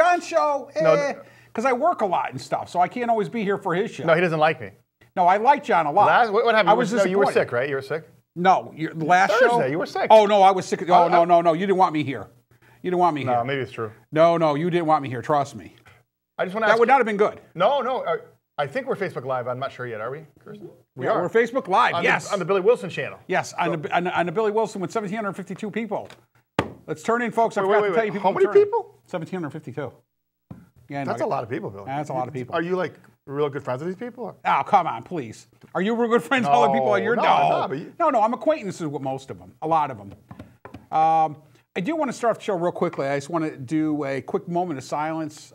John's show, No. because I work a lot and stuff, so I can't always be here for his show. No, he doesn't like me. No, I like John a lot. What happened? I was No, you were disappointed. sick, right? You were sick? No, the last show. Thursday, you were sick. Oh no, I was sick. Oh no, you didn't want me here. You didn't want me here. No, maybe it's true. No, you didn't want me here. Trust me. I just want to ask That would not have been good. No. I think we're Facebook Live. I'm not sure yet. Are we, Kirsten? We are. We're Facebook Live. On the Billy Wilson channel. Yes, on the Billy Wilson with 1,752 people. Let's turn in, folks. I Wait, forgot wait, to tell wait. you How many people? 1,752. Yeah, That's a lot of people, Billy. That's a lot of people. Are you like real good friends with these people? Oh, come on, please. Are you real good friends with all the people? No, I'm not, but No, I'm acquaintances with most of them, a lot of them. I do want to start off the show real quickly. I just want to do a quick moment of silence.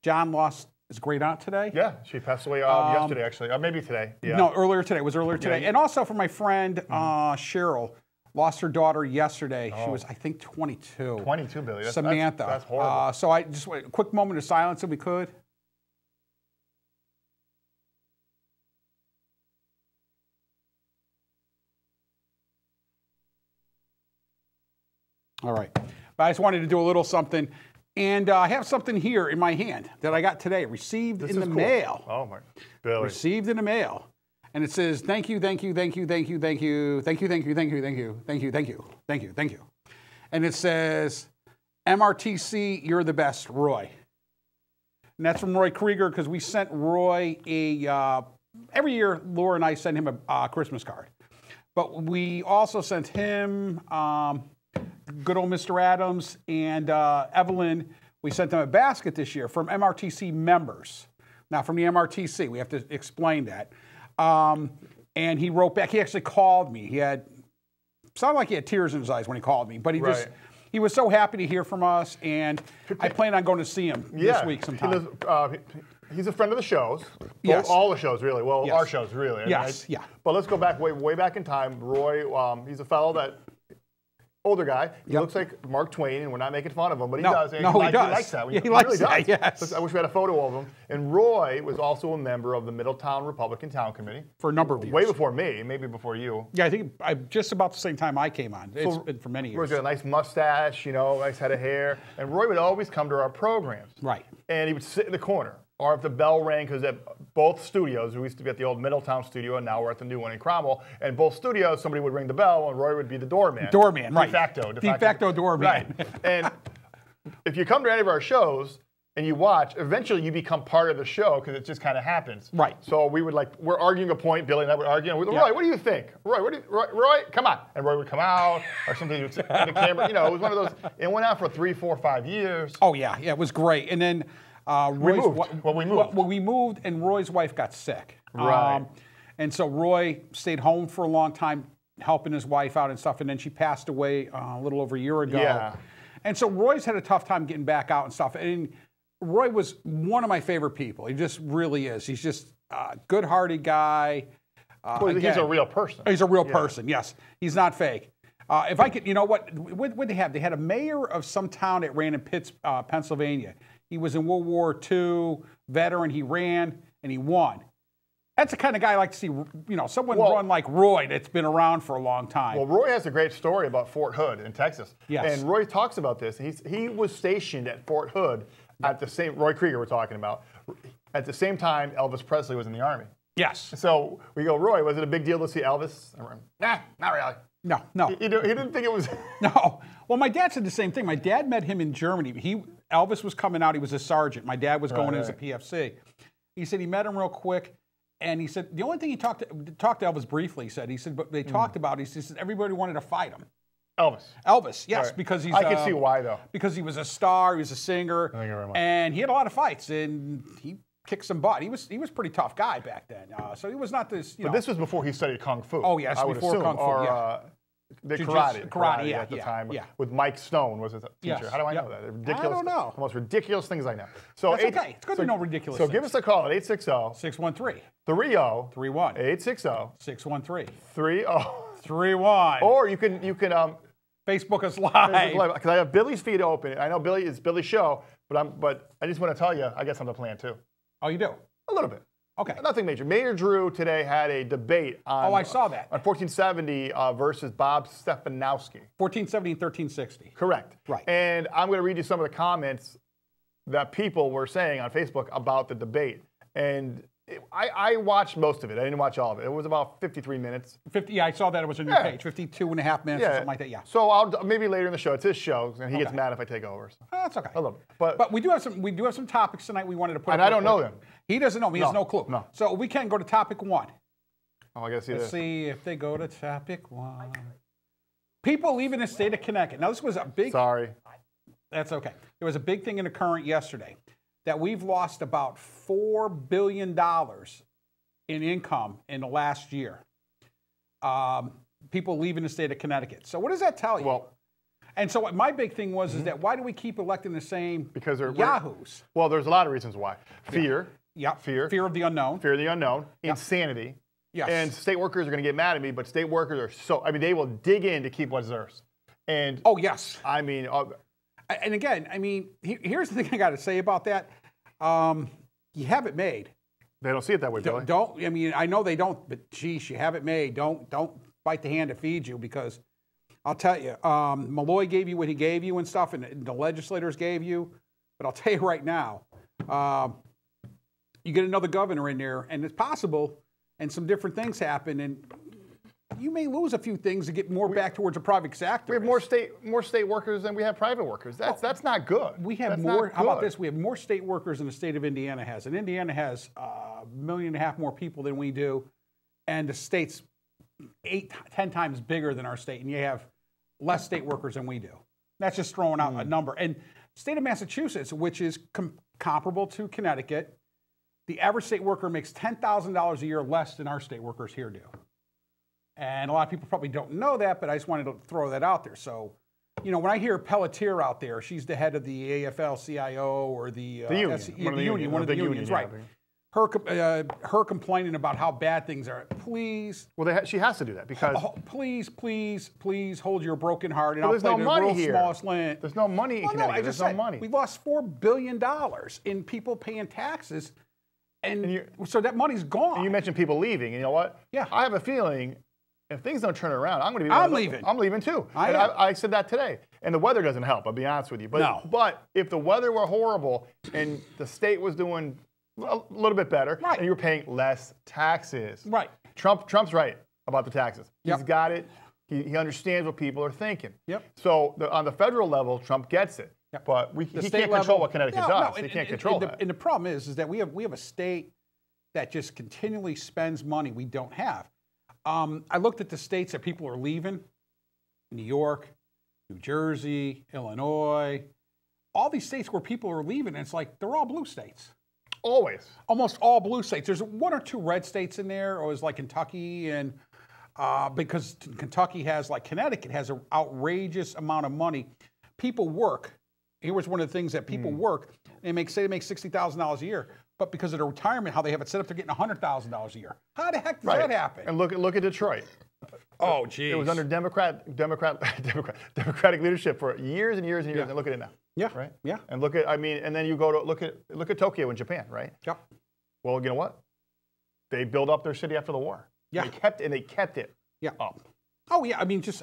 John lost his great aunt today. Yeah, she passed away yesterday, actually. Or maybe today. Yeah. No, earlier today. It was earlier today. Yeah. And also for my friend Cheryl, lost her daughter yesterday. She was, I think, 22. 22, Billy. Samantha. That's horrible. So I just a quick moment of silence if we could. All right. But I just wanted to do a little something. And I have something here in my hand that I got today, received in the mail. Oh, my. Billy. Received in the mail. And it says, thank you, thank you, thank you, thank you, thank you, thank you, thank you, thank you, thank you, thank you, thank you, thank you, thank you. And it says, MRTC, you're the best, Roy. And that's from Roy Krieger because we sent Roy every year, Laura and I send him a Christmas card. But we also sent him, good old Mr. Adams and Evelyn, we sent them a basket this year from MRTC members. Now, from the MRTC, we have to explain that. And he wrote back. He actually called me. Sounded like he had tears in his eyes when he called me, but he was so happy to hear from us, and I plan on going to see him this week sometime. He's a friend of the shows. Yes. All the shows, really. Well, Yes. our shows, really. Yes, yeah. But let's go back way back in time. Roy, he's a fellow that, older guy. He looks like Mark Twain, and we're not making fun of him, but he does. And he does. He likes that. Yeah, he likes really that, does. yes. I wish we had a photo of him. And Roy was also a member of the Middletown Republican Town Committee. For a number of years. Way before me, maybe before you. Yeah, I think just about the same time I came on. It's been for many years. Roy's got a nice mustache, nice head of hair. And Roy would always come to our programs. Right. And he would sit in the corner. Or if the bell rang, because at both studios, we used to be at the old Middletown studio, and now we're at the new one in Cromwell. And both studios, somebody would ring the bell, and Roy would be the doorman. Doorman, right. De facto doorman. Right. And if you come to any of our shows and you watch, eventually you become part of the show because it just kind of happens. Right. So we're arguing a point, Billy and I would argue. Roy, what do you think? Roy, come on. And Roy would come out, or somebody would sit in the camera. It was one of those. It went on for 3, 4, 5 years. Oh, yeah, it was great. And then we moved, and Roy's wife got sick. Right. And so Roy stayed home for a long time, helping his wife out and stuff. And then she passed away a little over a year ago. Yeah. And so Roy's had a tough time getting back out and stuff. And Roy was one of my favorite people. He just really is. He's just a good-hearted guy. He's a real person. He's a real person, yes. He's not fake. If I could, what they have? They had a mayor of some town that ran in Pennsylvania. He was in World War II, veteran. He ran, and he won. That's the kind of guy I like to see, someone run like Roy that's been around for a long time. Well, Roy has a great story about Fort Hood in Texas. Yes. And Roy talks about this. He was stationed at Fort Hood at the same, Roy Krieger we're talking about, at the same time Elvis Presley was in the Army. Yes. So we go, Roy, was it a big deal to see Elvis? Nah, not really. No. He didn't think it was. No. Well, my dad said the same thing. My dad met him in Germany. Elvis was coming out. He was a sergeant. My dad was going in as a PFC. He said he met him real quick, and he said the only thing he talked to Elvis briefly. He said, but they talked about it. He said everybody wanted to fight him. Elvis, yes, right. Because he's. I can see why though. Because he was a star. He was a singer. Thank you very much. And he had a lot of fights, and he kicked some butt. He was a pretty tough guy back then. So he was not this. But this was before he studied kung fu. Oh yes, before kung fu. Or, the karate at the time with Mike Stone was his teacher. Yes. How do I know that? Ridiculous. I don't know. The most ridiculous things I know. So that's okay. It's good to know ridiculous things. So give us a call at 860-613-3031. 613. 3031. Or you can Facebook us live. Because I have Billy's feed open. I know it's Billy's show, but I just want to tell you, I guess I'm the plan too. Oh, you do? A little bit. Okay. Nothing major. Mayor Drew today had a debate on. Oh, I saw that. On 1470 versus Bob Stefanowski. 1470 and 1360. Correct. Right. And I'm going to read you some of the comments that people were saying on Facebook about the debate. And I watched most of it. I didn't watch all of it. It was about 53 minutes. 50. Yeah, I saw that it was on your page. 52.5 minutes or something like that. Yeah. So I'll maybe later in the show. It's his show, and he gets mad if I take over. So. Oh, that's okay. I love it. But we do have some topics tonight we wanted to put. And I don't know them. He doesn't know them. He has no clue. No. So we can go to topic 1. Oh, I gotta see Let's this. see if they go to topic 1. People leaving the state of Connecticut. Now this was a big. Sorry. That's okay. There was a big thing in the Current yesterday that we've lost about $4 billion in income in the last year. People leaving the state of Connecticut. So what does that tell you? Well, and so what my big thing was is that why do we keep electing the same because they're yahoos? Well, there's a lot of reasons why. Fear. Yeah. Fear. Fear of the unknown. Fear of the unknown. Insanity. Yes. And state workers are going to get mad at me, but state workers are so, I mean, they will dig in to keep what's theirs. And oh, yes. I mean, and again, I mean, here's the thing I got to say about that. You have it made. They don't see it that way, Billy. I mean, I know they don't, but geez, you have it made. Don't bite the hand that feeds you, because I'll tell you, Malloy gave you what he gave you and stuff, and the legislators gave you. But I'll tell you right now, you get another governor in there, and it's possible, and some different things happen, and you may lose a few things to get more back towards a private sector. We have more state workers than we have private workers. That's not good. We have more. How about this? We have more state workers than the state of Indiana has, and Indiana has 1.5 million more people than we do, and the state's 10 times bigger than our state, and you have less state workers than we do. That's just throwing out a number. And state of Massachusetts, which is comparable to Connecticut, the average state worker makes $10,000 a year less than our state workers here do. And a lot of people probably don't know that, but I just wanted to throw that out there. So, you know, when I hear Pelletier out there, she's the head of the AFL-CIO or the union, one of the unions, right? Her complaining about how bad things are. Please. Well, she has to do that because. Please hold your broken heart. And well, there's no money here. Land. There's no money in Connecticut. There's no money. We lost $4 billion in people paying taxes, and so that money's gone. And you mentioned people leaving. And you know what? Yeah. I have a feeling if things don't turn around, I'm going to be. I'm leaving. I'm leaving too. I said that today. And the weather doesn't help. I'll be honest with you. But if the weather were horrible and the state was doing a little bit better, right, and you were paying less taxes, right? Trump's right about the taxes. Yep. He's got it. He understands what people are thinking. Yep. So on the federal level, Trump gets it. Yep. But he can't control what Connecticut does. He can't control that. And the problem is that we have a state that just continually spends money we don't have. I looked at the states that people are leaving: New York, New Jersey, Illinois, all these states where people are leaving, and it's like they're all blue states. Always. Almost all blue states. There's 1 or 2 red states in there, or it's like Kentucky, and because Kentucky has, like Connecticut, has an outrageous amount of money. People work. Here was one of the things that people work. They make $60,000 a year, but because of the retirement, how they have it set up, they're getting $100,000 a year. How the heck does that happen? And look at Detroit. Oh, geez. It was under Democratic leadership for years and years and years. And look at it now. Yeah. Right. Yeah. And and then you go to look at Tokyo in Japan, right? Yep. Well, you know what? They built up their city after the war. Yeah. They kept it. Yeah. Up. Oh yeah. I mean, just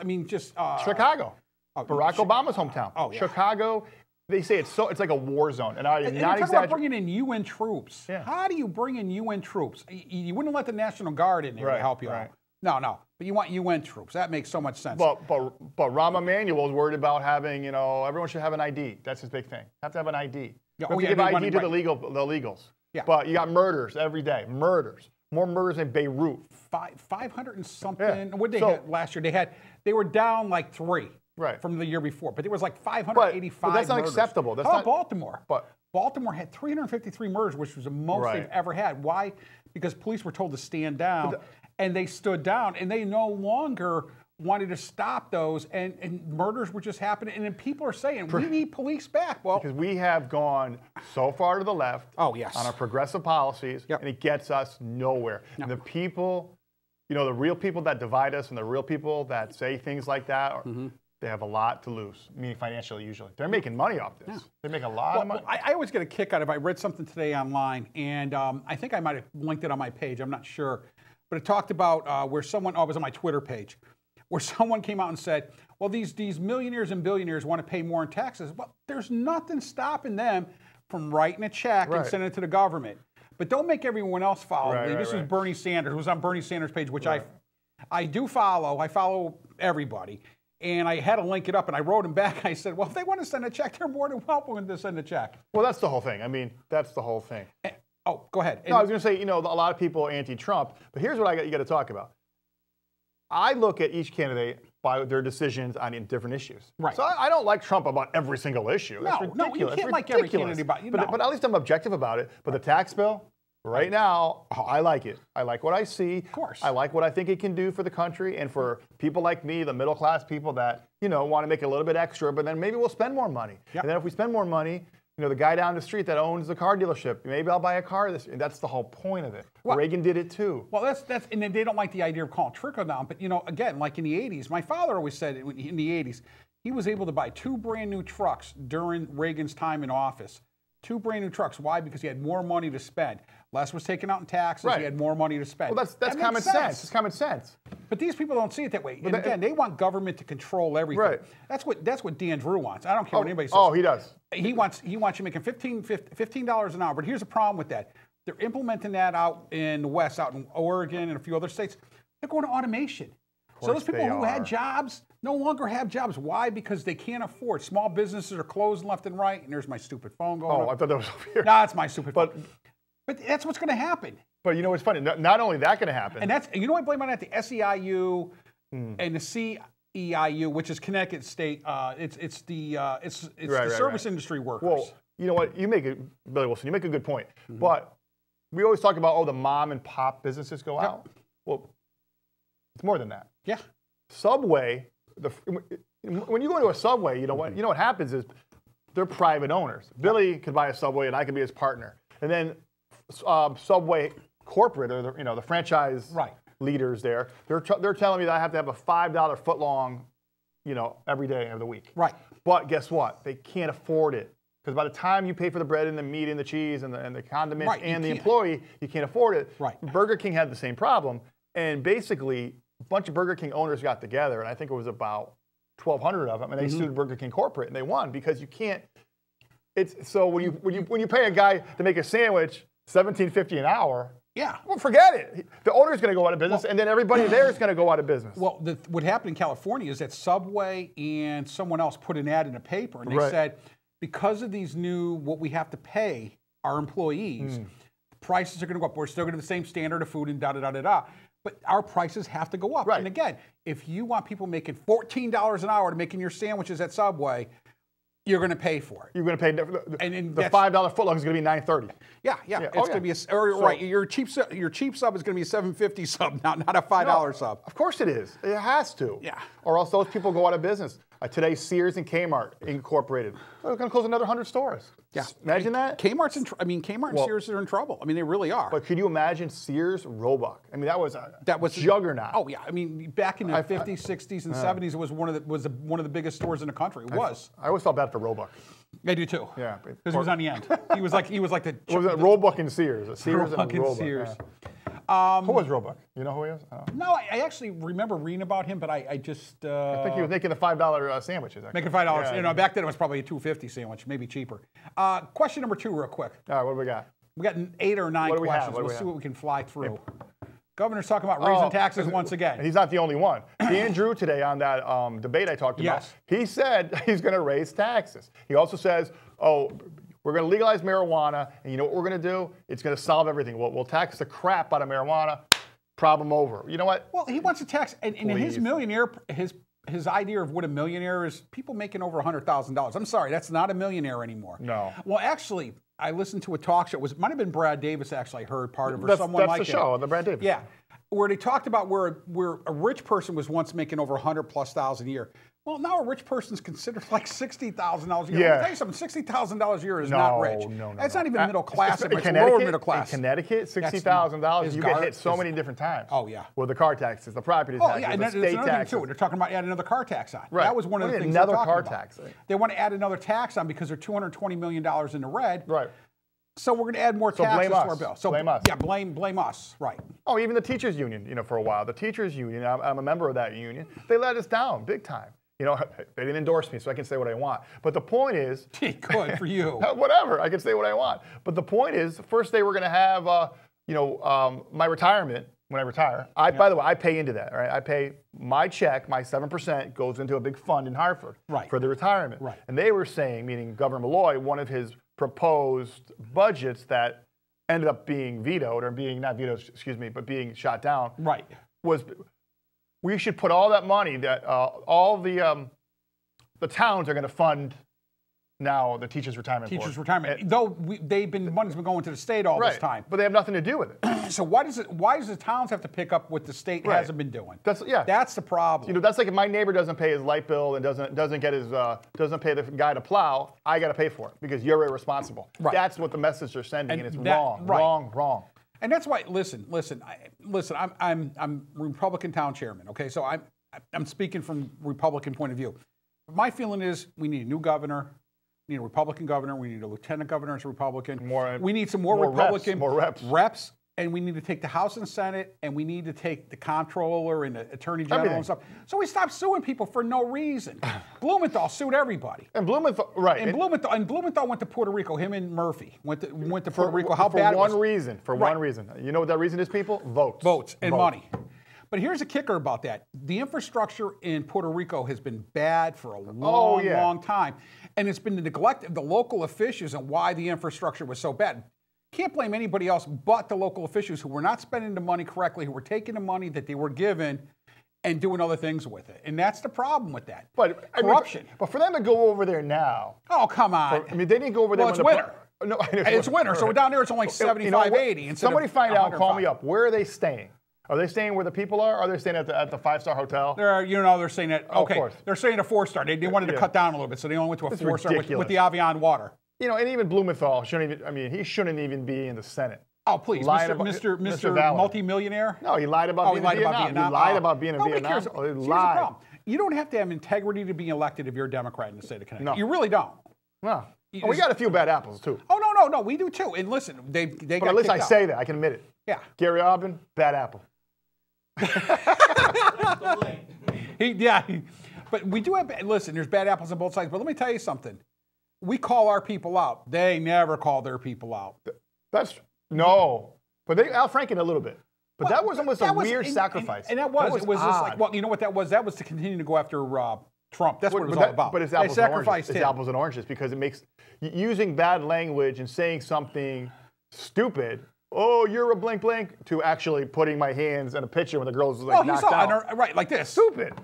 Chicago. Barack Obama's hometown. Oh yeah. Chicago. They say it's like a war zone, and I am not exaggerating. About bringing in UN troops. Yeah. How do you bring in UN troops? You wouldn't let the National Guard in there to help you out. No. But you want UN troops. That makes so much sense. But Rahm Emanuel's worried about having, everyone should have an ID. That's his big thing. Have to have an ID. Yeah. You give ID to the legals. Yeah. But you got murders every day. Murders. More murders in Beirut. 500 and something. Yeah. What did they have last year? They were down like 3. Right. From the year before. But there was like 585 but that's not murders. acceptable. That's not Baltimore. But Baltimore had 353 murders, which was the most they've ever had. Why? Because police were told to stand down, and they stood down, and they no longer wanted to stop those, and murders were just happening. And then people are saying, we need police back. Well, because we have gone so far to the left on our progressive policies, and it gets us nowhere. No. And the people, the real people that divide us and the real people that say things like that, they have a lot to lose, meaning financially usually. They're making money off this. Yeah. They make a lot of money. I always get a kick out of it. I read something today online, and I think I might have linked it on my page. I'm not sure. But it talked about where someone, it was on my Twitter page, where someone came out and said, well, these millionaires and billionaires want to pay more in taxes. Well, there's nothing stopping them from writing a check and Right. sending it to the government. But don't make everyone else follow. Right, This was right. Bernie Sanders. It was on Bernie Sanders' page, which Right. I do follow. I follow everybody. And I had to link it up, and I wrote him back. I said, well, if they want to send a check, they're more than welcome to send a check. Well, that's the whole thing. I mean, that's the whole thing. Oh, go ahead. No, I was going to say, you know, a lot of people are anti-Trump, but here's what you got to talk about. I look at each candidate by their decisions on different issues. Right. So I don't like Trump about every single issue. That's No, you ridiculous. can't It's like every ridiculous. candidate about- no. But at least I'm objective about it. But the tax bill, right now, I like it. I like what I see. Of course. I like what I think it can do for the country and for people like me, the middle class people that, you know, want to make a little bit extra, but then maybe we'll spend more money. Yep. And then if we spend more money, you know, the guy down the street that owns the car dealership, maybe I'll buy a car. That's the whole point of it. Well- Reagan did it too. Well, that's and then they don't like the idea of calling trickle down. But you know, again, like in the '80s, my father always said in the '80s, he was able to buy 2 brand new trucks during Reagan's time in office. 2 brand new trucks. Why? Because he had more money to spend. Less was taken out in taxes. Right. He had more money to spend. Well, that's That makes common sense. It's common sense. But these people don't see it that way. And that- again, they want government to control everything. Right. That's what Dan Drew wants. I don't care what anybody says. Oh, he does. He wants you making $15 an hour. But here's the problem with that. They're implementing that out in the West, out in Oregon and a few other states. They're going to automation. So those people they who had are. jobs no longer have jobs. Why? Because they can't afford. Small businesses are closing left and right. And there's my stupid phone going Oh, up. I thought that was over here. Nah, it's my stupid But- phone. But that's what's going to happen. But you know what's funny? Not only that going to happen. And that's, you know what I blame on that? The SEIU and the CEIU, which is Connecticut State. It's the service industry workers. well, you know what? Billy Wilson, you make a good point. Mm-hmm. But we always talk about, the mom and pop businesses go out. Well, it's more than that. Yeah. Subway, when you go into a Subway, you know what happens is they're private owners. Billy could buy a Subway and I could be his partner. And then Subway corporate, or the franchise Right. leaders there, they're telling me that I have to have a $5 foot long, every day of the week. Right. But guess what? They can't afford it. Because by the time you pay for the bread and the meat and the cheese and the condiments Right, you and the can't. employee, you can't afford it. Right. Burger King had the same problem. And basically, a bunch of Burger King owners got together, and I think it was about 1,200 of them, and they sued Burger King corporate, and they won because you can't. So when you pay a guy to make a sandwich $17.50 an hour, Yeah. well, forget it. The owner's going to go out of business, and then everybody there is going to go out of business. Well, what happened in California is that Subway and someone else put an ad in a paper, and they Right. said, because of these new, what we have to pay our employees, prices are going to go up. We're still going to have the same standard of food and da-da-da-da-da. But our prices have to go up. Right. And again, if you want people making $14 an hour to making your sandwiches at Subway, you're going to pay for it. You're going to pay And the that's- $5 footlong is going to be $9.30. Yeah. Yeah. It's Oh, going to be yeah. right. Your cheap sub is going to be a $7.50 sub, not a $5 sub. Of course it is. It has to. Yeah. Or else those people go out of business. Today, Sears and Kmart Incorporated. They're going to close another 100 stores. Yeah. Imagine that. Kmart and Sears are in trouble. I mean, they really are. But could you imagine Sears Roebuck? I mean, that was a juggernaut. Oh yeah, I mean, back in the 50s, 60s, and 70s, it was one of the biggest stores in the country. It was. I always felt bad for Roebuck. I do too. Yeah. Because he was on the end. He was like the. Was it Roebuck and Sears? Sears Roebuck and Roebuck. Sears. Yeah. Who was Roebuck? You know who he is? No, I actually remember reading about him, but I just I think he was making the $5 sandwiches. Actually. making $5. Yeah. Back then it was probably a $2.50 sandwich, maybe cheaper. Question number 2, real quick. All right, what do we got? We got 8 or 9 What do we have? questions. What do We'll we see have? what we can fly through. Governor's talking about raising taxes once again. And he's not the only one. Dan Drew today on that debate I talked about, Yes. he said he's going to raise taxes. He also says, we're going to legalize marijuana, and you know what we're going to do? It's going to solve everything. We'll tax the crap out of marijuana. Problem over. You know what? Well, he wants to tax, and his Please. millionaire, his idea of what a millionaire is, people making over $100,000. I'm sorry, that's not a millionaire anymore. No. Well, actually, I listened to a talk show. It might have been Brad Davis. Actually, I heard part of it. Or That's someone like the it. show, the Brad Davis. Yeah, where they talked about where a rich person was once making over $100,000+ a year. Well, now a rich person's considered like $60,000 a year. Yeah. Let me tell you something. $60,000 a year is not rich. No. That's not even middle class. In It's lower middle class. In Connecticut, $60,000, is you get gar- hit so is- many different times. Oh, yeah. With the car taxes, the property Oh, taxes, yeah, and the that's state another taxes. thing too. They're talking about adding another car tax on. Right. That was one of the What do you things mean, they're another talking car about. tax? They want to add another tax on because they're $220 million in the red. Right. So we're going to add more So taxes blame to our us. bill. So Blame us. Yeah, blame us. Right. Oh, even the teachers union, for a while. The teachers union, I'm a member of that union. They let us down big time. You know, they didn't endorse me, so I can say what I want. But the point is, good for you. Whatever, I can say what I want. But the point is, first they were going to have, my retirement when I retire. By the way, I pay into that. Right, I pay my check, my 7% goes into a big fund in Hartford for the retirement. Right. And they were saying, meaning Governor Malloy, one of his proposed budgets that ended up being vetoed, or being not vetoed, excuse me, but being shot down. Right. Was we should put all that money that all the towns are going to fund now the teachers' retirement board. Teachers' retirement. Though money's been going to the state all this time. But they have nothing to do with it. So why does the towns have to pick up what the state hasn't been doing? That's the problem. You know, that's like if my neighbor doesn't pay his light bill and doesn't get his doesn't pay the guy to plow, I got to pay for it because you're irresponsible. Right. That's what the message they're sending, and it's wrong. And that's why. Listen. I'm Republican town chairman. Okay, so I'm speaking from Republican point of view. My feeling is we need a new governor. We need a Republican governor. We need a lieutenant governor as a Republican. We need some more Republican reps, and we need to take the House and Senate, and we need to take the comptroller and the attorney general and stuff. So we stop suing people for no reason. Blumenthal sued everybody. And Blumenthal, right? And Blumenthal went to Puerto Rico. Him and Murphy went to Puerto Rico. How bad? For one reason. For one reason. You know what that reason is, people? Votes and money. But here's a kicker about that. The infrastructure in Puerto Rico has been bad for a long time. And it's been the neglect of the local officials and why the infrastructure was so bad. Can't blame anybody else but the local officials who were not spending the money correctly, who were taking the money that they were given and doing other things with it. And that's the problem with that. But corruption. But for them to go over there now. Oh, come on. They didn't go over there. Well, it's winter. No, it's winter. So down there it's only 75, 80. Somebody find out, call me up. Where are they staying? Are they staying where the people are? Or are they staying at the 5-star hotel? They're staying at, of course. They're staying at 4-star. They wanted to cut down a little bit, so they only went to a 4-star with the Avion water. You know, and even Blumenthal he shouldn't even be in the Senate. Oh, please, Mr. Multi-millionaire? No, he lied about being in Vietnam. He lied about being in Vietnam. Here's the problem. You don't have to have integrity to be elected if you're a Democrat in the state of Connecticut. No. You really don't. No. We got a few bad apples, too. Oh, no, we do, too. And listen, they got But at least I say that. I can admit it. Yeah. Gary Aubin, bad apple. But we do have, listen, there's bad apples on both sides, but let me tell you something. We call our people out. They never call their people out. But Al Franken a little bit. But that was almost a weird sacrifice. And it was just like, well, you know what that was? That was to continue to go after Trump. That's what it was all about. But it's apples and oranges. It's apples and oranges because it makes, using bad language and saying something stupid, oh, you're a blank blank, to actually putting my hands in a picture when the girl's like knocked out. Right, like this. Stupid.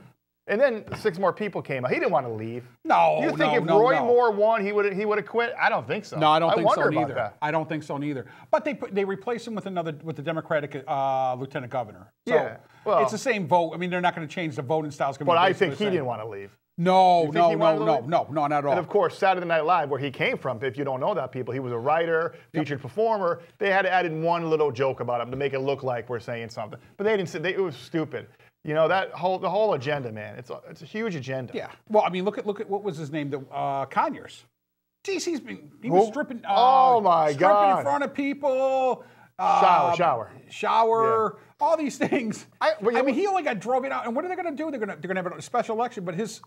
And then 6 more people came out. He didn't want to leave. No, you think if Roy Moore won, he would have quit? I don't think so. No, I don't think so neither. I don't think so neither. But they replaced him with the Democratic lieutenant governor. So it's the same vote. I mean, they're not going to change the voting styles. But I think he didn't want to leave. No, not at all. And of course, Saturday Night Live, where he came from, if you don't know that, people, he was a writer, featured performer. They had added one little joke about him to make it look like we're saying something. But they didn't say, it was stupid. You know, the whole agenda, man. It's a huge agenda. Yeah. Well, I mean, look at what was his name? Conyers. Geez, he was stripping. Oh my God! Stripping in front of people. Shower. Yeah. All these things. I mean, he only got drove it out. And what are they going to do? They're going to have a special election. But his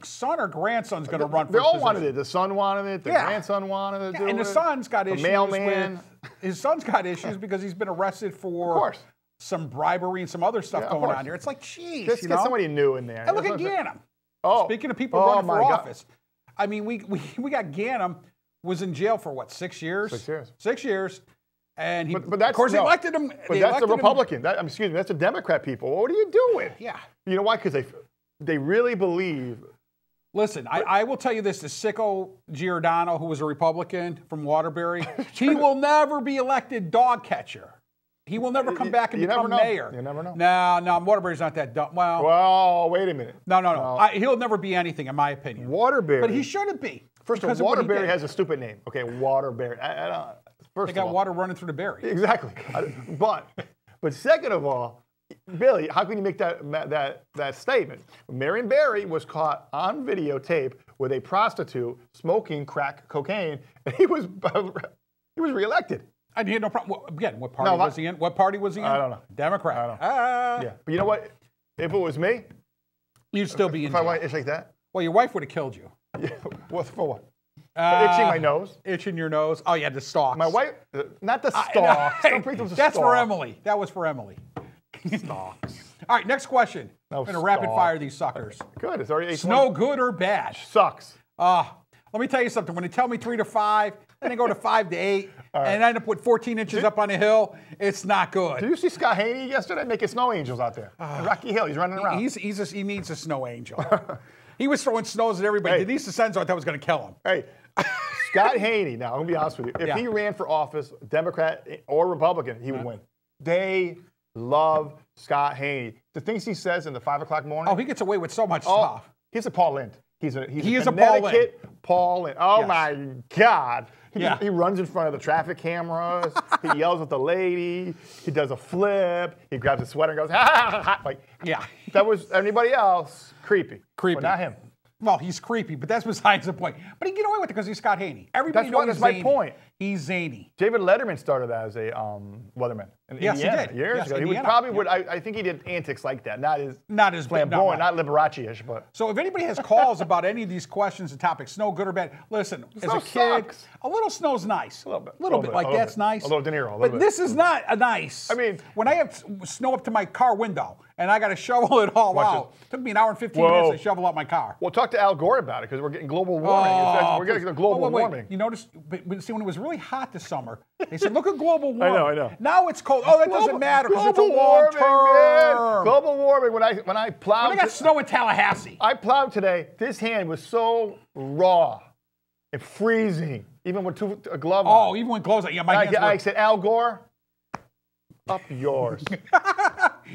son or grandson's going to run for They all wanted it. The son wanted it. The grandson wanted it. And the son's got issues. Mailman. His son's got issues because he's been arrested for some bribery and some other stuff going on here. It's like, geez. Let's get somebody new in there. And look at Ganim. Speaking of people running for office, I mean, we got Ganim was in jail for what, 6 years? 6 years. 6 years. And he, but that's, of course, they elected him. But that's a Republican. That's a Democrat, people. What are you doing? Yeah. You know why? Because they really believe. Listen, I will tell you this: the sicko Giordano, who was a Republican from Waterbury, he will never be elected dog catcher. He will never come back and become mayor. You never know. No, Waterbury's not that dumb. Well, wait a minute. No. He'll never be anything, in my opinion. Waterbury. But he shouldn't be. First of all, Waterbury has a stupid name. Okay, Waterbury. They got water running through the berry. Exactly. But second of all, Billy, how can you make that statement? Marion Barry was caught on videotape with a prostitute smoking crack cocaine, and he was reelected. And he had no problem. Again, what party was he in? What party was he in? I don't know. Democrat. I don't know. Yeah, but you know what? If it was me, You'd still be in If I jail. want itch like that? Well, your wife would have killed you. Yeah. What for what? For itching my nose? Itching your nose. Oh, yeah, the stalks. My wife, not the stalks. Don't bring those That's for stalks. Emily. That was for Emily. Stalks. All right, next question. No I'm going to rapid stalk. fire these suckers. Good. It's already 8:20. Snow good or bad? Sucks. Let me tell you something. When they tell me 3 to 5, then they go to 5 to 8, and I end up with 14 inches up on the hill, it's not good. Did you see Scott Haney yesterday making snow angels out there? In Rocky Hill. He's running around. He needs a snow angel. He was throwing snows at everybody. Hey. Denise DeCenzo, I thought was going to kill him. Hey, Scott Haney, now I'm going to be honest with you. If he ran for office, Democrat or Republican, he would win. They love Scott Haney. The things he says in the 5 o'clock morning. Oh, he gets away with so much stuff. He's a Paul Lynde. He is a Paul Lynde. Paul Lynde. Oh, Yes. my God. Yeah. He runs in front of the traffic cameras. He yells at the lady. He does a flip. He grabs a sweater and goes, ha, ha, ha, ha. Like, Yeah. that was anybody else, creepy. Creepy. But not him. Well, he's creepy, but that's besides the point. But he get away with it because he's Scott Haney. Everybody knows That's he's my zany. point. He's zany. David Letterman started as a weatherman in Yes, he Indiana did. years Yes, ago. He Indiana. would I think he did antics like that. Not as Not flamboyant, not Liberace-ish, but So if anybody has calls about any of these questions and topics, snow good or bad, listen, as Snow a kid, sucks. a little snow's nice. A little bit. Like A little that's bit. nice. A little De Niro, a little But bit. this is not a nice. I mean- when I have snow up to my car window and I got to shovel it all Watch out, it took me an hour and 15 Whoa. minutes to shovel out my car. Well, talk to Al Gore about it because we're getting global warming. We're getting global wait. warming. You notice, but see, when it was really hot this summer, they said, look at global warming. I know. Now it's cold. Oh, that doesn't matter because it's a Global long warming, man. term. Global warming. When I plowed, I got snow in Tallahassee. I plowed today. This hand was so raw and freezing, even with a glove on. Oh, even when gloves, yeah, my hands I were. said, Al Gore, up yours.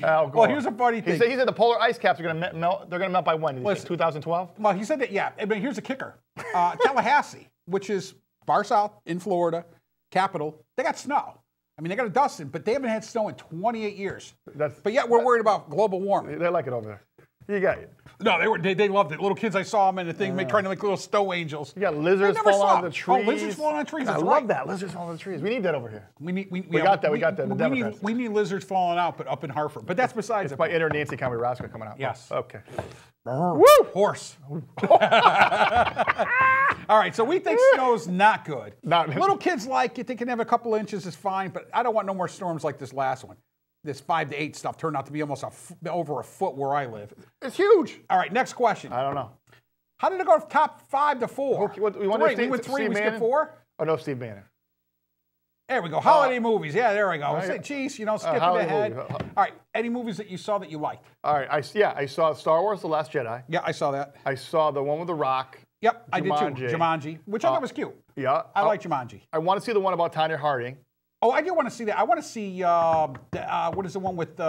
Al Gore. Well, here's a funny thing. He said the polar ice caps are going to melt. They're going to melt by when? Did he say Listen. 2012? Well, he said that, yeah. But here's a kicker. Tallahassee, which is far south in Florida, capital, they got snow. I mean, they got a dusting, but they haven't had snow in 28 years. But yet we're worried about global warming. They like it over there. You got it. No, they loved it. Little kids, I saw them in the thing, trying to make little snow angels. You got lizards I never falling saw on the them. trees. Oh, lizards falling on trees. I That's love right. that. Lizards falling on the trees. We need that over here. We got that. We got that. The Democrats. we need lizards falling out, but up in Hartford. But that's besides By inner Nancy County Roscoe coming out. Yes. Oh, okay. Woo! Horse. All right, so we think snow's not good. Little kids like it. They can have a couple inches, is fine, but I don't want no more storms like this last one. This 5 to 8 stuff turned out to be almost over a foot where I live. It's huge. All right, next question. I don't know. How did it go from top 5 to 4? Okay, we went 3, we skipped 4? Oh, no, Steve Bannon. There we go. Holiday movies. Yeah, there we go. Right. Geez, skipping holiday ahead. movies. All right, any movies that you saw that you liked? All right. I saw Star Wars: The Last Jedi. Yeah, I saw that. I saw the one with The Rock. Yep, I did too. Jumanji. Jumanji, which I thought was cute. Yeah. I like Jumanji. I want to see the one about Tanya Harding. Oh, I do want to see that. I want to see, what is the one with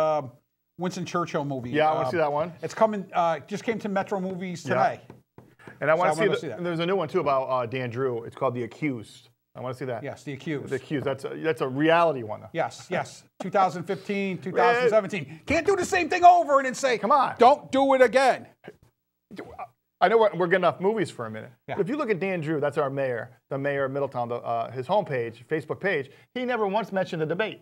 Winston Churchill movie? Yeah, I want to see that one. It's coming, just came to Metro Movies today. And I want to wanna see, see that. there's a new one too about Dan Drew. It's called The Accused. I want to see that. Yes, The Accused. The Accused. That's a reality one. Yes. 2015, 2017. Can't do the same thing over and then say, Come on. don't do it again. I know we're getting off movies for a minute. Yeah. But if you look at Dan Drew, that's our mayor, the mayor of Middletown, his homepage, Facebook page, he never once mentioned the debate.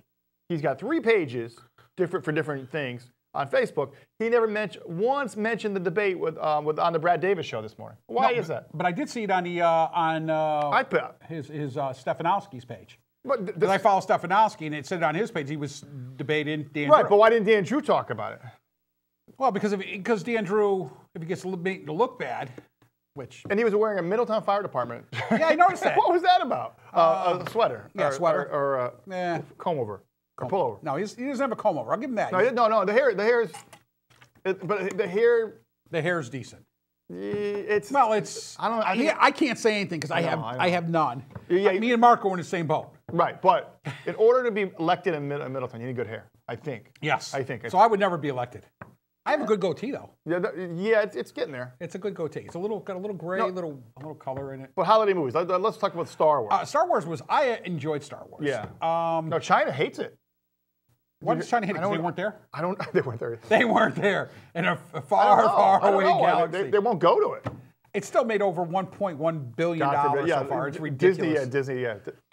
He's got 3 pages for different things on Facebook. He never once mentioned the debate on the Brad Davis show this morning. Why is that? But I did see it on the his Stefanowski's page. But Because I follow Stefanowski, and it said on his page he was debating Dan right, Drew. but why didn't Dan Drew talk about it? Well, because Dan Drew, if he gets made to look bad, which And he was wearing a Middletown Fire Department. yeah, I noticed that. What was that about? A sweater. Yeah, sweater. Or Eh. comb over. Or pullover. No, he doesn't have a comb over. I'll give him that. No. The hair is. But the hair. The hair's decent. It's. Well, it's. I can't say anything because I have none. Yeah, Me and Marco are in the same boat. Right, but in order to be elected in Middleton, you need good hair. I think. Yes. I think. So I would never be elected. I have a good goatee though. Yeah, it's getting there. It's a good goatee. It's got a little gray, a little color in it. But holiday movies. Let's talk about Star Wars. Star Wars I enjoyed Star Wars. Yeah. No, China hates it. Why does China hate it? Because they weren't there? They weren't there. They weren't there in a far away galaxy. They won't go to it. It's still made over $1.1 billion so far. It's ridiculous. Disney.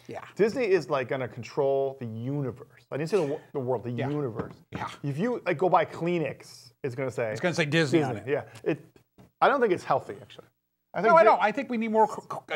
Yeah. Disney is like going to control the universe. I didn't say the world, the universe. Yeah. If you like go buy Kleenex, it's going to say. It's going to say Disney on it. Yeah. I don't think it's healthy, actually. I don't. I think we need more,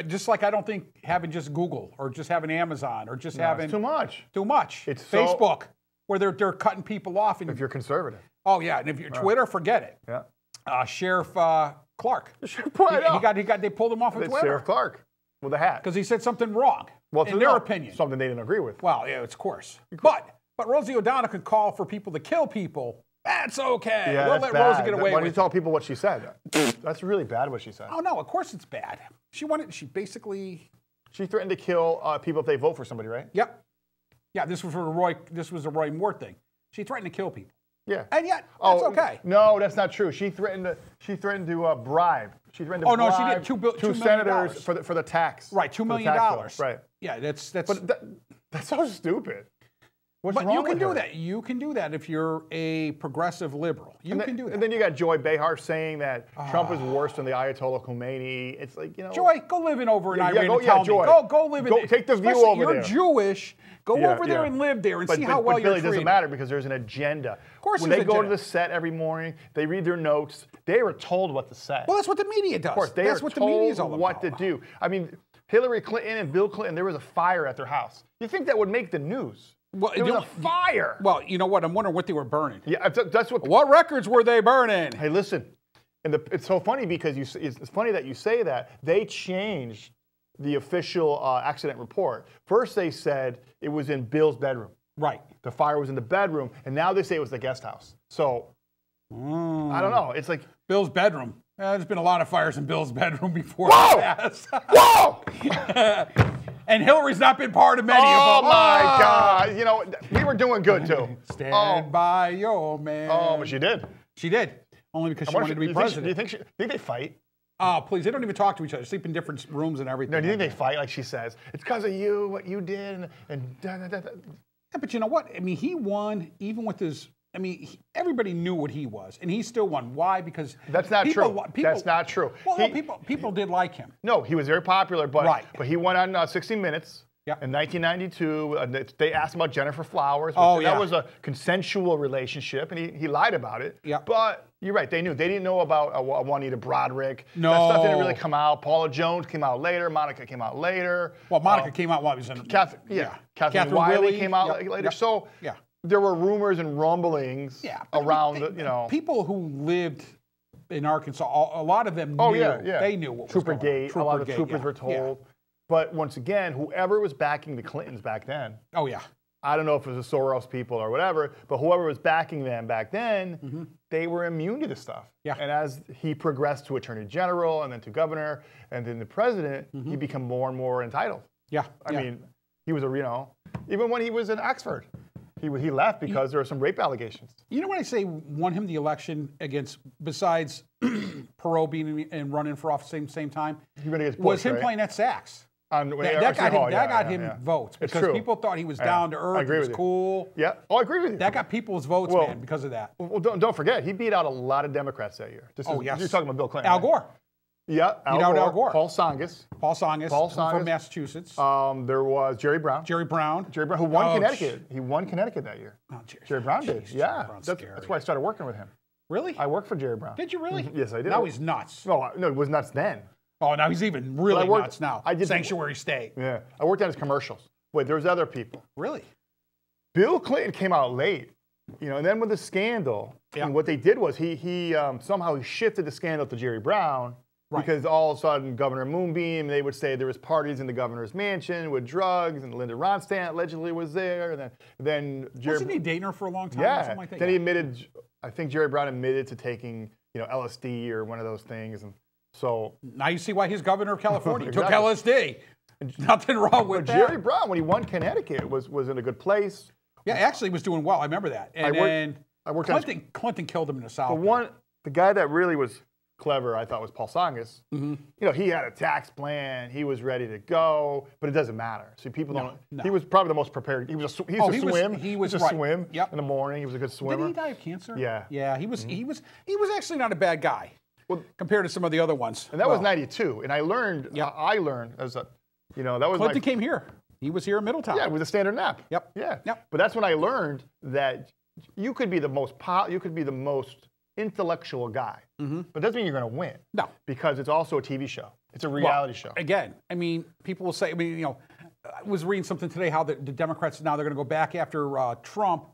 just like I don't think having just Google or just having Amazon or just having. It's too much. Too much. It's Facebook, where they're cutting people off. If you're conservative. Oh, yeah. And if you're Twitter, forget it. Yeah. Sheriff Clark. They pulled him off of Twitter. Sheriff Clark with a hat. Because he said something wrong, in their opinion. Something they didn't agree with. Well, yeah, of course. But Rosie O'Donnell could call for people to kill people. That's okay. Yeah, we'll let Rosie get away with it. Why don't you tell people what she said? That's really bad what she said. Oh, no, of course it's bad. She basically... She threatened to kill people if they vote for somebody, right? Yep. Yeah, this was a Roy Moore thing. She threatened to kill people. Yeah. And yet, that's okay. No, that's not true. She threatened to bribe. She threatened to bribe she did. $2 senators for the tax. Right, $2 million. Right. Yeah, that's. But that's so stupid. What's wrong you can with do her? that. You can do that if you're a progressive liberal. You can do that. And then you got Joy Behar saying that Trump is worse than the Ayatollah Khomeini. It's like, Joy, go live over in Iran and tell me. Go live in. Take the view over there. You're Jewish. Go over there and live there and see how well you're treated. It doesn't matter because there's an agenda. Of course, when they go to the set every morning, they read their notes. They were told what to say. Well, that's what the media does. Of course, that's what the media is all about. What to do. I mean, Hillary Clinton and Bill Clinton, there was a fire at their house. You think that would make the news? Well, there was a fire. Well, you know what? I'm wondering what they were burning. Yeah, that's what. What records were they burning? Hey, listen, and it's so funny because it's funny that you say that. They changed the official accident report. First, they said it was in Bill's bedroom. Right. The fire was in the bedroom, and now they say it was the guest house. So I don't know. It's like Bill's bedroom. There's been a lot of fires in Bill's bedroom before. Whoa! Whoa! And Hillary's not been part of many of them. Oh, my God. You know, we were doing good, too. Stand by your man. Oh, but she did. She did. Only because she wanted to be president. Do you think they fight? Oh, please. They don't even talk to each other. Sleep in different rooms and everything. No, do you think they fight like she says? It's because of you, what you did, and da, da, da, da. Yeah, but you know what? I mean, he won even with his... I mean, everybody knew what he was, and he still won. Why? Because that's not true. That's not true. Well, people did like him. No, he was very popular, but he went on 60 Minutes in 1992. They asked him about Jennifer Flowers. That was a consensual relationship, and he lied about it. Yeah. But you're right. They knew. They didn't know about Juanita Broderick. No. That stuff didn't really come out. Paula Jones came out later. Monica came out later. Well, Monica came out while he was in. Catherine Wiley came out later. Yep. So there were rumors and rumblings around people who lived in Arkansas. A lot of them knew. They knew what was going on. A lot of troopers were told. Yeah. But once again, whoever was backing the Clintons back then. Oh, yeah. I don't know if it was the Soros people or whatever, but whoever was backing them back then, they were immune to this stuff. Yeah. And as he progressed to attorney general and then to governor and then the president, he became more and more entitled. Yeah. I mean, he was even when he was in Oxford. He left because there were some rape allegations. You know what I say won him the election besides Perot being and running for office same time? He went against Bush, was him playing that sax. That got him votes because people thought he was down to earth. He was cool. Yeah. Oh, I agree with you. That got people's votes, man, because of that. Well, don't forget, he beat out a lot of Democrats that year. Yes. You're talking about Bill Clinton. Al Gore. Yeah, Al Gore. Paul Tsongas from Massachusetts. There was Jerry Brown. Jerry Brown, who won Connecticut. He won Connecticut that year. Oh, Jerry Brown did. Yeah, that's why I started working with him. Really? I worked for Jerry Brown. Did you really? Yes, I did. Now he's nuts. No, it was nuts then. Oh, now he's even really nuts now. I did Sanctuary State. Yeah, I worked on his commercials. Wait, there's other people. Really? Bill Clinton came out late, and then with the scandal, and what they did was he somehow shifted the scandal to Jerry Brown. Right. Because all of a sudden, Governor Moonbeam, they would say there was parties in the governor's mansion with drugs, and Linda Ronstadt allegedly was there. And then Jerry... Wasn't he dating her for a long time? Yeah. Or something like that? Then he admitted, I think Jerry Brown admitted to taking, LSD or one of those things. And so... Now you see why he's governor of California. He took LSD. Nothing wrong with that. Jerry Brown, when he won Connecticut, was in a good place. Yeah, actually he was doing well. I remember that. And Clinton killed him in the South. The guy that really was clever, I thought, was Paul Tsongas. He had a tax plan. He was ready to go, but it doesn't matter. See, people don't. No. He was probably the most prepared. He was a swim. He was a swim in the morning. He was a good swimmer. Did he die of cancer? Yeah. Yeah, he was. He was actually not a bad guy compared to some of the other ones. And that was '92. And I learned. I learned as a, that was. Clinton came here. He was here in Middletown. Yeah, with a standard nap. Yep. Yeah. Yep. But that's when I learned that you could be the most intellectual guy, but it doesn't mean you're going to win. No. Because it's also a TV show. It's a reality show. Again, I mean, people will say, I was reading something today how the Democrats now they're going to go back after Trump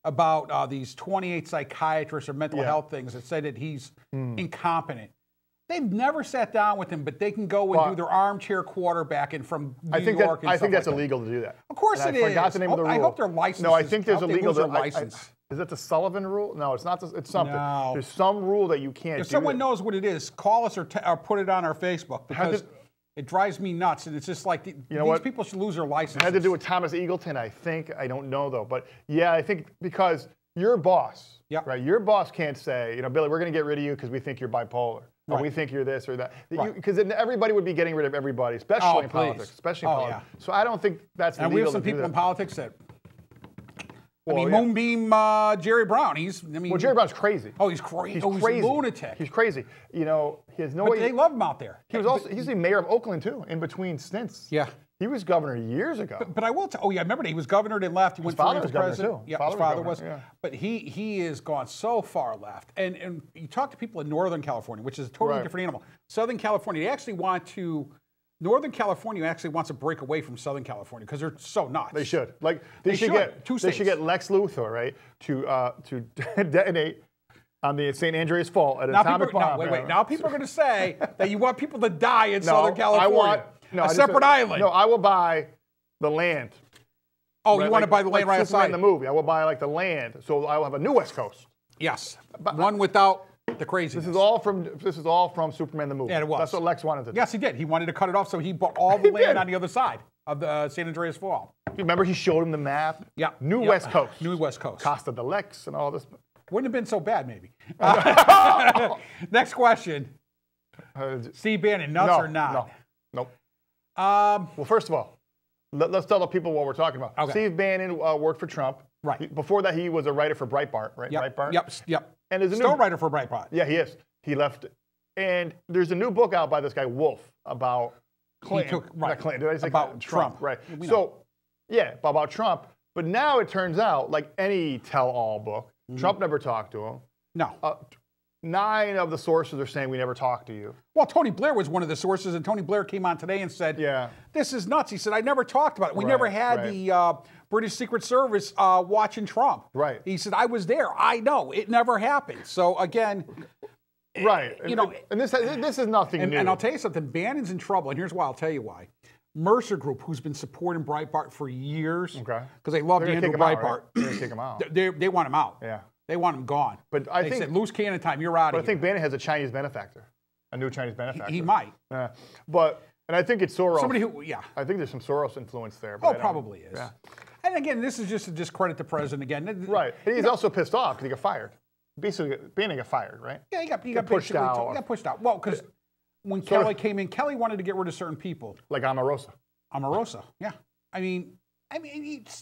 about these 28 psychiatrists or mental health things that say that he's incompetent. They've never sat down with him, but they can go and do their armchair quarterbacking from New York. I think that's illegal to do that. Of course it is. I forgot the name of the rule. I hope they're licensed. No, I think there's a legal license. Is it the Sullivan rule? No, it's not. It's something. No. There's some rule that you can't. If someone knows what it is, call us or put it on our Facebook because it drives me nuts, and it's just like these people should lose their license. It had to do with Thomas Eagleton, I think. I don't know though, but yeah, I think because your boss, right? Your boss can't say, Billy, we're going to get rid of you because we think you're bipolar. Or we think you're this or that. Because then everybody would be getting rid of everybody, especially in politics. Especially in politics. Yeah. So I don't think that's legal. And we have some people in politics that. Moonbeam Jerry Brown. Well, Jerry Brown's crazy. Oh, he's crazy. He's a lunatic. He's crazy. He has no. But they love him out there. He's the mayor of Oakland too, in between stints. Yeah. He was governor years ago. But I will tell. Oh yeah, I remember he was governor and left. He went for president. Yeah, his father was. Yeah. But he has gone so far left. And you talk to people in Northern California, which is a totally different animal. Southern California, Northern California actually wants to break away from Southern California because they're so nuts. They should. They should get Lex Luthor, right, to detonate on the St. Andreas Fault at an atomic bomb. Wait. Now people are going to say that you want people to die in Southern California. A separate island. No, I will buy the land. Oh, you want to buy the land right outside? In the movie, I will buy the land, so I will have a new West Coast. Yes, one without the craziness. This is all from Superman the movie. Yeah, it was. That's what Lex wanted to do. Yes, he did. He wanted to cut it off, so he bought all the land on the other side of the San Andreas Fault. Remember, he showed him the map. Yeah. West Coast. New West Coast. Costa de Lex and all this. Wouldn't have been so bad, maybe. Next question. Steve Bannon, nuts or not? Nope. Well, first of all, let's tell the people what we're talking about. Okay. Steve Bannon worked for Trump. Right. Before that, he was a writer for Breitbart, right? Breitbart? Yep. And there's a writer for Breitbart. Yeah, he is. He left. And there's a new book out by this guy, Wolf, about Clinton. Not Clinton. Did I say about Trump. Right. So, about Trump. But now it turns out, like any tell-all book, Trump never talked to him. No. 9 of the sources are saying we never talked to you. Well, Tony Blair was one of the sources, and Tony Blair came on today and said, this is nuts. He said, I never talked about it. We never had the British Secret Service watching Trump. Right. He said, I was there. I know. It never happened. So, again... Right. And this is nothing new. And I'll tell you something. Bannon's in trouble, and here's why. I'll tell you why. Mercer Group, who's been supporting Breitbart for years, because they love Andrew Breitbart. They're going to kick him out. They want him out. Yeah. They want him gone. But they said, loose cannon time, you're out of here. But I think Bannon has a Chinese benefactor, a new Chinese benefactor. He might. And I think it's Soros. Somebody who, I think there's some Soros influence there. But probably is. Yeah. And again, this is just to discredit the president again. Right. And he's also pissed off because he got fired. Basically, Bannon got fired, right? Yeah, he got pushed out. He got pushed out. Well, because when Kelly came in, Kelly wanted to get rid of certain people. Like Omarosa. Yeah. I mean,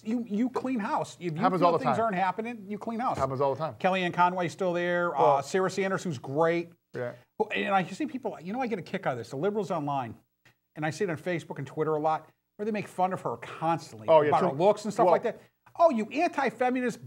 you clean house. If you happens all the things time. Aren't happening, you clean house. Happens all the time. Kellyanne Conway's still there. Sarah Sanders, who's great. Yeah. And I see people, I get a kick out of this. The liberals online, and I see it on Facebook and Twitter a lot, where they make fun of her constantly about her looks and stuff like that. Oh, you anti-feminist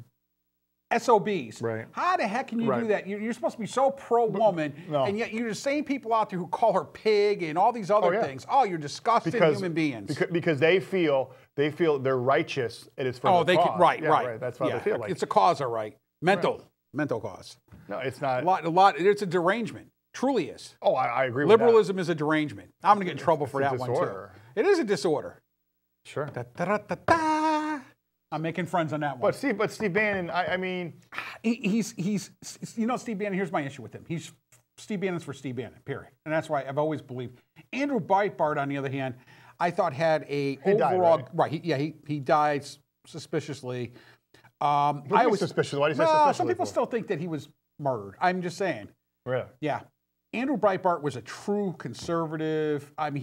SOBs. Right. How the heck can you do that? You're supposed to be so pro-woman, and yet you're the same people out there who call her pig and all these other things. Oh, you're disgusting human beings. Because they feel they're righteous and it's for the cause. Right. That's what they feel like. It's a cause, all right. Mental cause. No, it's not. A lot. It's a derangement. Truly is. Oh, I agree with Liberalism is a derangement. I'm going to get in trouble for that one, disorder. too. It is a disorder. Sure. I'm making friends on that one. But Steve Bannon, I mean... He's Steve Bannon, here's my issue with him. Steve Bannon's for Steve Bannon, period. And that's why I've always believed. Andrew Breitbart, on the other hand, I thought had he died, right? He died suspiciously. I was suspicious. Why do you say suspiciously? Some people still think that he was murdered. I'm just saying. Really? Yeah. Andrew Breitbart was a true conservative. I mean,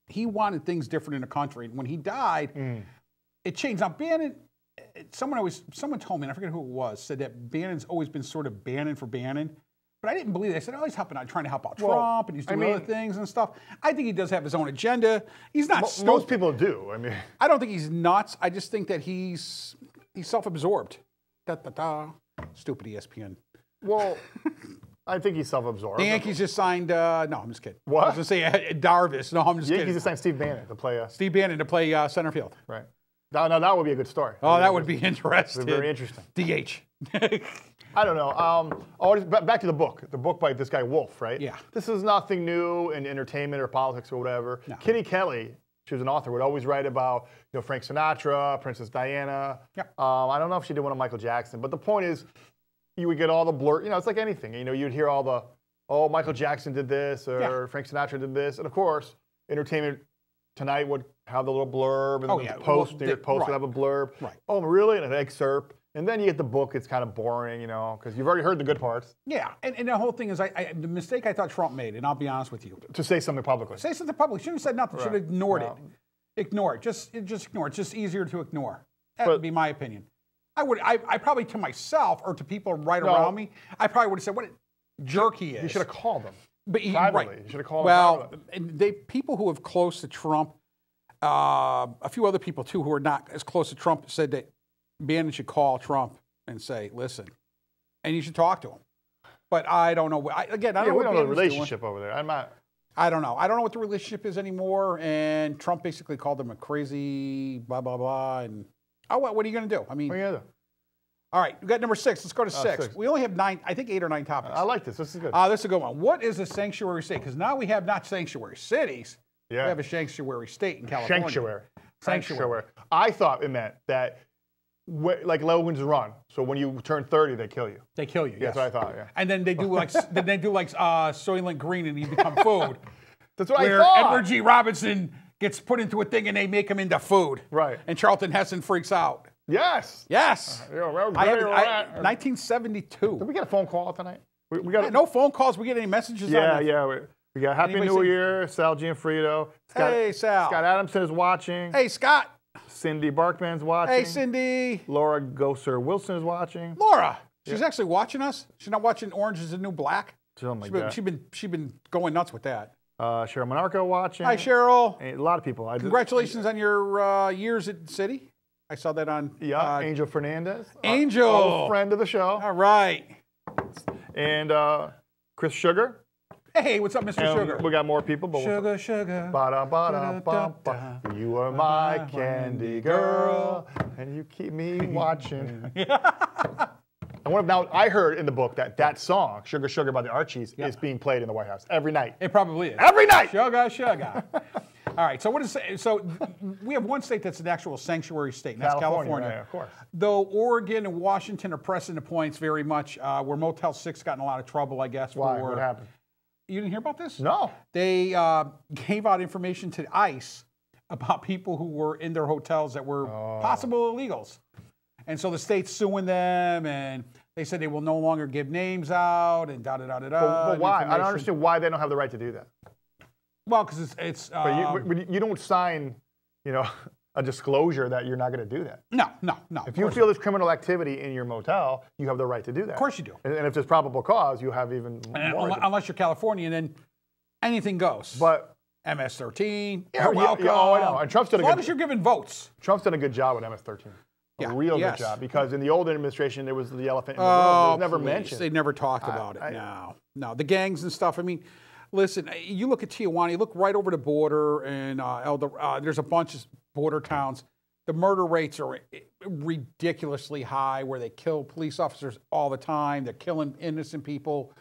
he wanted things different in the country. And when he died, it changed. Now, Bannon, someone told me, and I forget who it was, said that Bannon's always been sort of Bannon for Bannon. But I didn't believe it. They said, oh, he's trying to help out Trump, and he's doing other things and stuff. I think he does have his own agenda. He's not stupid. Most people do. I mean, I don't think he's nuts. I just think that he's self-absorbed. Stupid ESPN. Well, I think he's self-absorbed. The Yankees just signed. No, I'm just kidding. What? I was going to say Darvish. No, I'm just kidding. Yankees just signed Steve Bannon to play. Steve Bannon to play center field. Right. Now that would be a good story. Oh, that would be interesting. Very interesting. DH. I don't know. Back to the book by this guy Wolf, right? Yeah. This is nothing new in entertainment or politics or whatever. No. Kitty Kelly, she was an author, would always write about Frank Sinatra, Princess Diana. Yeah. I don't know if she did one on Michael Jackson, but the point is, you would get all the blur. It's like anything. You'd hear all the, oh, Michael Jackson did this or Frank Sinatra did this, and of course, Entertainment Tonight would have the little blurb, and the Post, New York Post would have a blurb. Right. Oh, really? And an excerpt. And then you get the book, it's kind of boring, because you've already heard the good parts. Yeah, and the whole thing is, the mistake I thought Trump made, and I'll be honest with you. To say something publicly. Say something publicly. Shouldn't have said nothing. Should have ignored it. Ignore it. Just ignore it. It's just easier to ignore. That would be my opinion. I probably, to myself or to people around me, I probably would have said, what a jerk he is. You should have called them. But privately. You should have called them privately. Well, people who have close to Trump, a few other people too who are not as close to Trump said that Bannon should call Trump and say, listen, and you should talk to him. But I don't know. I don't know. We don't know the relationship over there. I don't know. I don't know what the relationship is anymore. And Trump basically called him a crazy blah, blah, blah. And what are you going to do? I mean, what are you going to do? All right, we got number 6. Let's go to 6. We only have 9, I think 8 or 9 topics. I like this. This is good. This is a good one. What is a sanctuary state? Because now we have not sanctuary cities. Yeah. We have a sanctuary state in California. Sanctuary. I thought it meant that, like Logan's Run. So when you turn 30, they kill you. They kill you. Yes. That's what I thought. Yeah. And then they do like Soylent Green, and you become food. That's what I thought. Where Edward G. Robinson gets put into a thing, and they make him into food. Right. And Charlton Heston freaks out. Yes. Yes. 1972. Did we get a phone call tonight? We got no phone calls. We get any messages? Yeah. We got Happy New Year, Sal Gianfrido. Hey, Sal. Scott Adamson is watching. Hey, Scott. Cindy Barkman's watching. Hey, Cindy. Laura Gosser Wilson is watching. Laura. She's actually watching us. She's not watching Orange is the New Black. Something like that. She's been going nuts with that. Cheryl Monarco watching. Hi, Cheryl. A lot of people. Congratulations on your years at City. I saw that on... Angel Fernandez. Angel. Old friend of the show. All right. And Chris Sugar. Hey, what's up, Mr. Sugar? We got more people. But Sugar. Ba-da-ba-da-ba-ba. You are my candy girl, and you keep me watching. Now, I heard in the book that song, Sugar Sugar by the Archies, is being played in the White House every night. It probably is. Every night! Sugar. All right, so we have one state that's an actual sanctuary state, and that's California. Right, of course. Though Oregon and Washington are pressing the points very much, where Motel 6 got in a lot of trouble, I guess. Why? What happened? You didn't hear about this? No. They gave out information to ICE about people who were in their hotels that were possible illegals. And so the state's suing them, and they said they will no longer give names out, and da-da-da-da-da. But why? I don't understand why they don't have the right to do that. Well, because it's... But you don't sign, a disclosure that you're not going to do that. No. If you feel there's criminal activity in your motel, you have the right to do that. Of course you do. And if there's probable cause, you have even more. Unless you're Californian, then anything goes. But MS-13, welcome. I know. And Trump's done as long as you're giving votes. Trump's done a good job with MS-13. A real good job. Because in the old administration, there was the elephant in the room. It was never mentioned. They never talked about it. No. The gangs and stuff. I mean, listen, you look at Tijuana, you look right over the border, and there's a bunch of border towns. The murder rates are ridiculously high, where they kill police officers all the time. They're killing innocent people,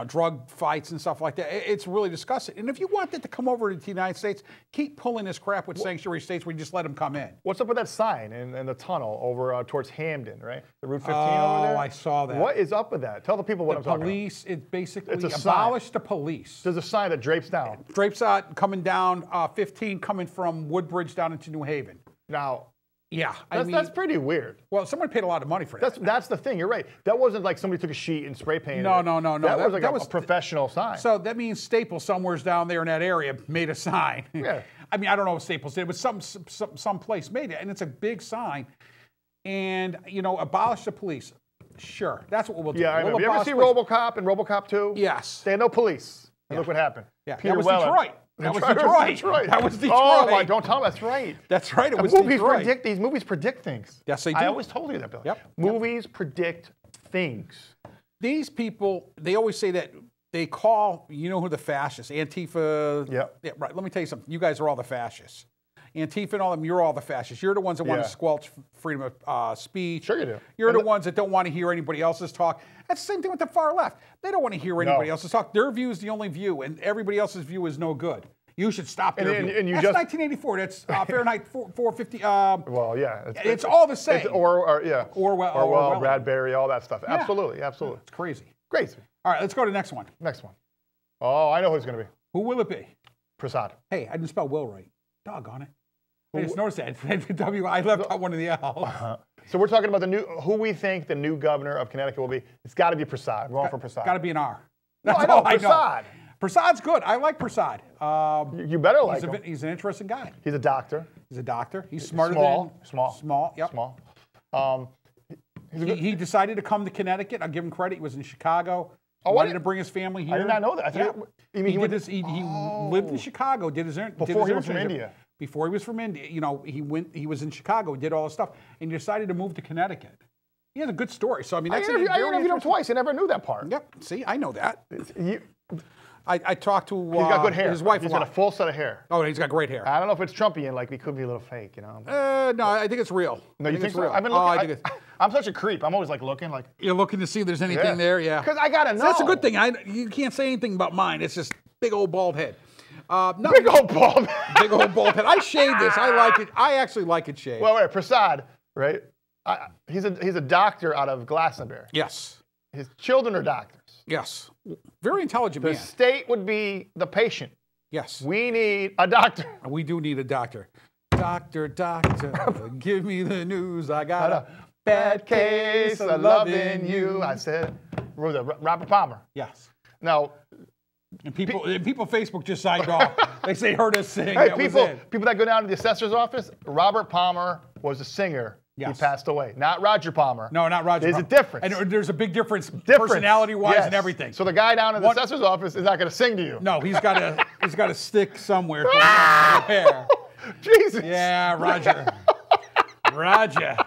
drug fights and stuff like that. It's really disgusting. And if you want that to come over to the United States, keep pulling this crap with sanctuary states where you just let them come in. What's up with that sign in the tunnel over towards Hamden, right? The Route 15 over there? Oh, I saw that. What is up with that? Tell the people what I'm talking about. The police, it basically abolished the police. There's a sign that drapes down. Drapes out, coming down 15, coming from Woodbridge down into New Haven. Now, yeah, that's pretty weird. Well, someone paid a lot of money for that. That's the thing. You're right. That wasn't like somebody took a sheet and spray painted. No. That was a professional sign. So that means Staples somewhere's down there in that area made a sign. Yeah. I mean, I don't know if Staples did, but some place made it, and it's a big sign. And abolish the police. Sure, that's what we'll do. Yeah, I know. We'll You ever see abolish- RoboCop and RoboCop 2? Yes. They had no police. And look what happened. Yeah, Peter that was Weller. Detroit. That was Detroit. That was Detroit. Oh, my, don't tell me. That's right. That's right. It was Detroit. These movies predict things. Yes, they do. I always told you that, Billy. Yep. Movies predict things. These people, they always say that they call, you know who the fascists, Antifa. Yep. Yeah, right. Let me tell you something. You guys are all the fascists. Antifa and all them, you're all the fascists. You're the ones that want to squelch freedom of speech. Sure you do. You're the ones that don't want to hear anybody else's talk. That's the same thing with the far left. They don't want to hear anybody else's talk. Their view is the only view, and everybody else's view is no good. You should stop their view. And you that's 1984. That's Fahrenheit 450. Well, yeah. It's all the same. Orwell, Bradbury, all that stuff. Yeah. Absolutely, absolutely. It's crazy. Crazy. All right, let's go to the next one. Next one. Oh, I know who it's going to be. Who will it be? Prasad. Hey, I didn't spell Will right. Doggone it. I just noticed that. I left out one of the L's. So we're talking about who we think the new governor of Connecticut will be. It's got to be Prasad. We're going for Prasad. Got to be an R. No, That's I know, all Prasad. Prasad's good. I like Prasad. You better like him. He's an interesting guy. He's a doctor. He's a doctor. He's smarter Small. Yep. Small. He decided to come to Connecticut. I'll give him credit. He was in Chicago. He Oh, wanted to bring his family here. I did not know that. He lived in Chicago. Before he was from India. Before he was from India, you know, he was in Chicago, did all this stuff, and he decided to move to Connecticut. He has a good story. So I mean, that's I interviewed him twice. I never knew that part. Yep. See, I know that. I talked to he's got good hair. His wife. He's got a full set of hair. Oh, he's got great hair. I don't know if it's Trumpian, like he could be a little fake, you know. No, I think it's real. No, you think it's so? real. I've been looking. I'm such a creep. I'm always like looking, like. You're looking to see if there's anything there, yeah. Because I gotta know. So that's a good thing. You can't say anything about mine. It's just big old bald head. Big old bald. Big old bald head. I shaved this. I like it. I actually like it shaved. Well, wait, Prasad, right? He's a doctor out of Glastonbury. Yes. His children are doctors. Yes. Very intelligent man. The state would be the patient. Yes. We need a doctor. We do need a doctor. Doctor, give me the news. I got a bad case of loving you. I said, Robert Palmer. Yes. Now, and people Facebook just signed off. They say heard us sing. Hey, that people that go down to the assessor's office, Robert Palmer was a singer. Yes. He passed away. Not Roger Palmer. No, not Roger There's Palmer. a difference. And there's a big difference personality-wise and everything. So the guy down in the assessor's office is not going to sing to you. No, he's got a stick somewhere. Hair. Jesus. Yeah, Roger. Roger.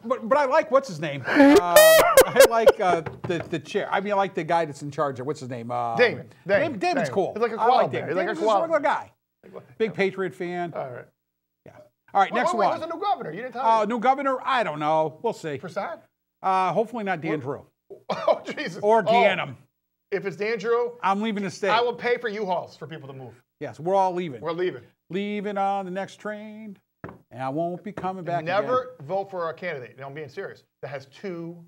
But I like, what's his name? I like the chair. I mean, I like the guy that's in charge of, what's his name? Damon. Damon's cool. He's like a koala bear. He's like a regular guy. Big Patriot fan. All right. Yeah. All right, next one. Who's the new governor? You didn't tell me. New governor? I don't know. We'll see. Prasad? Hopefully not Dan Drew. Oh, Jesus. Or Ganem. If it's Dan Drew, I'm leaving the state. I will pay for U-Hauls for people to move. Yes, we're all leaving. We're leaving. Leaving on the next train, and I won't be coming back Never vote for a candidate, I'm being serious, that has two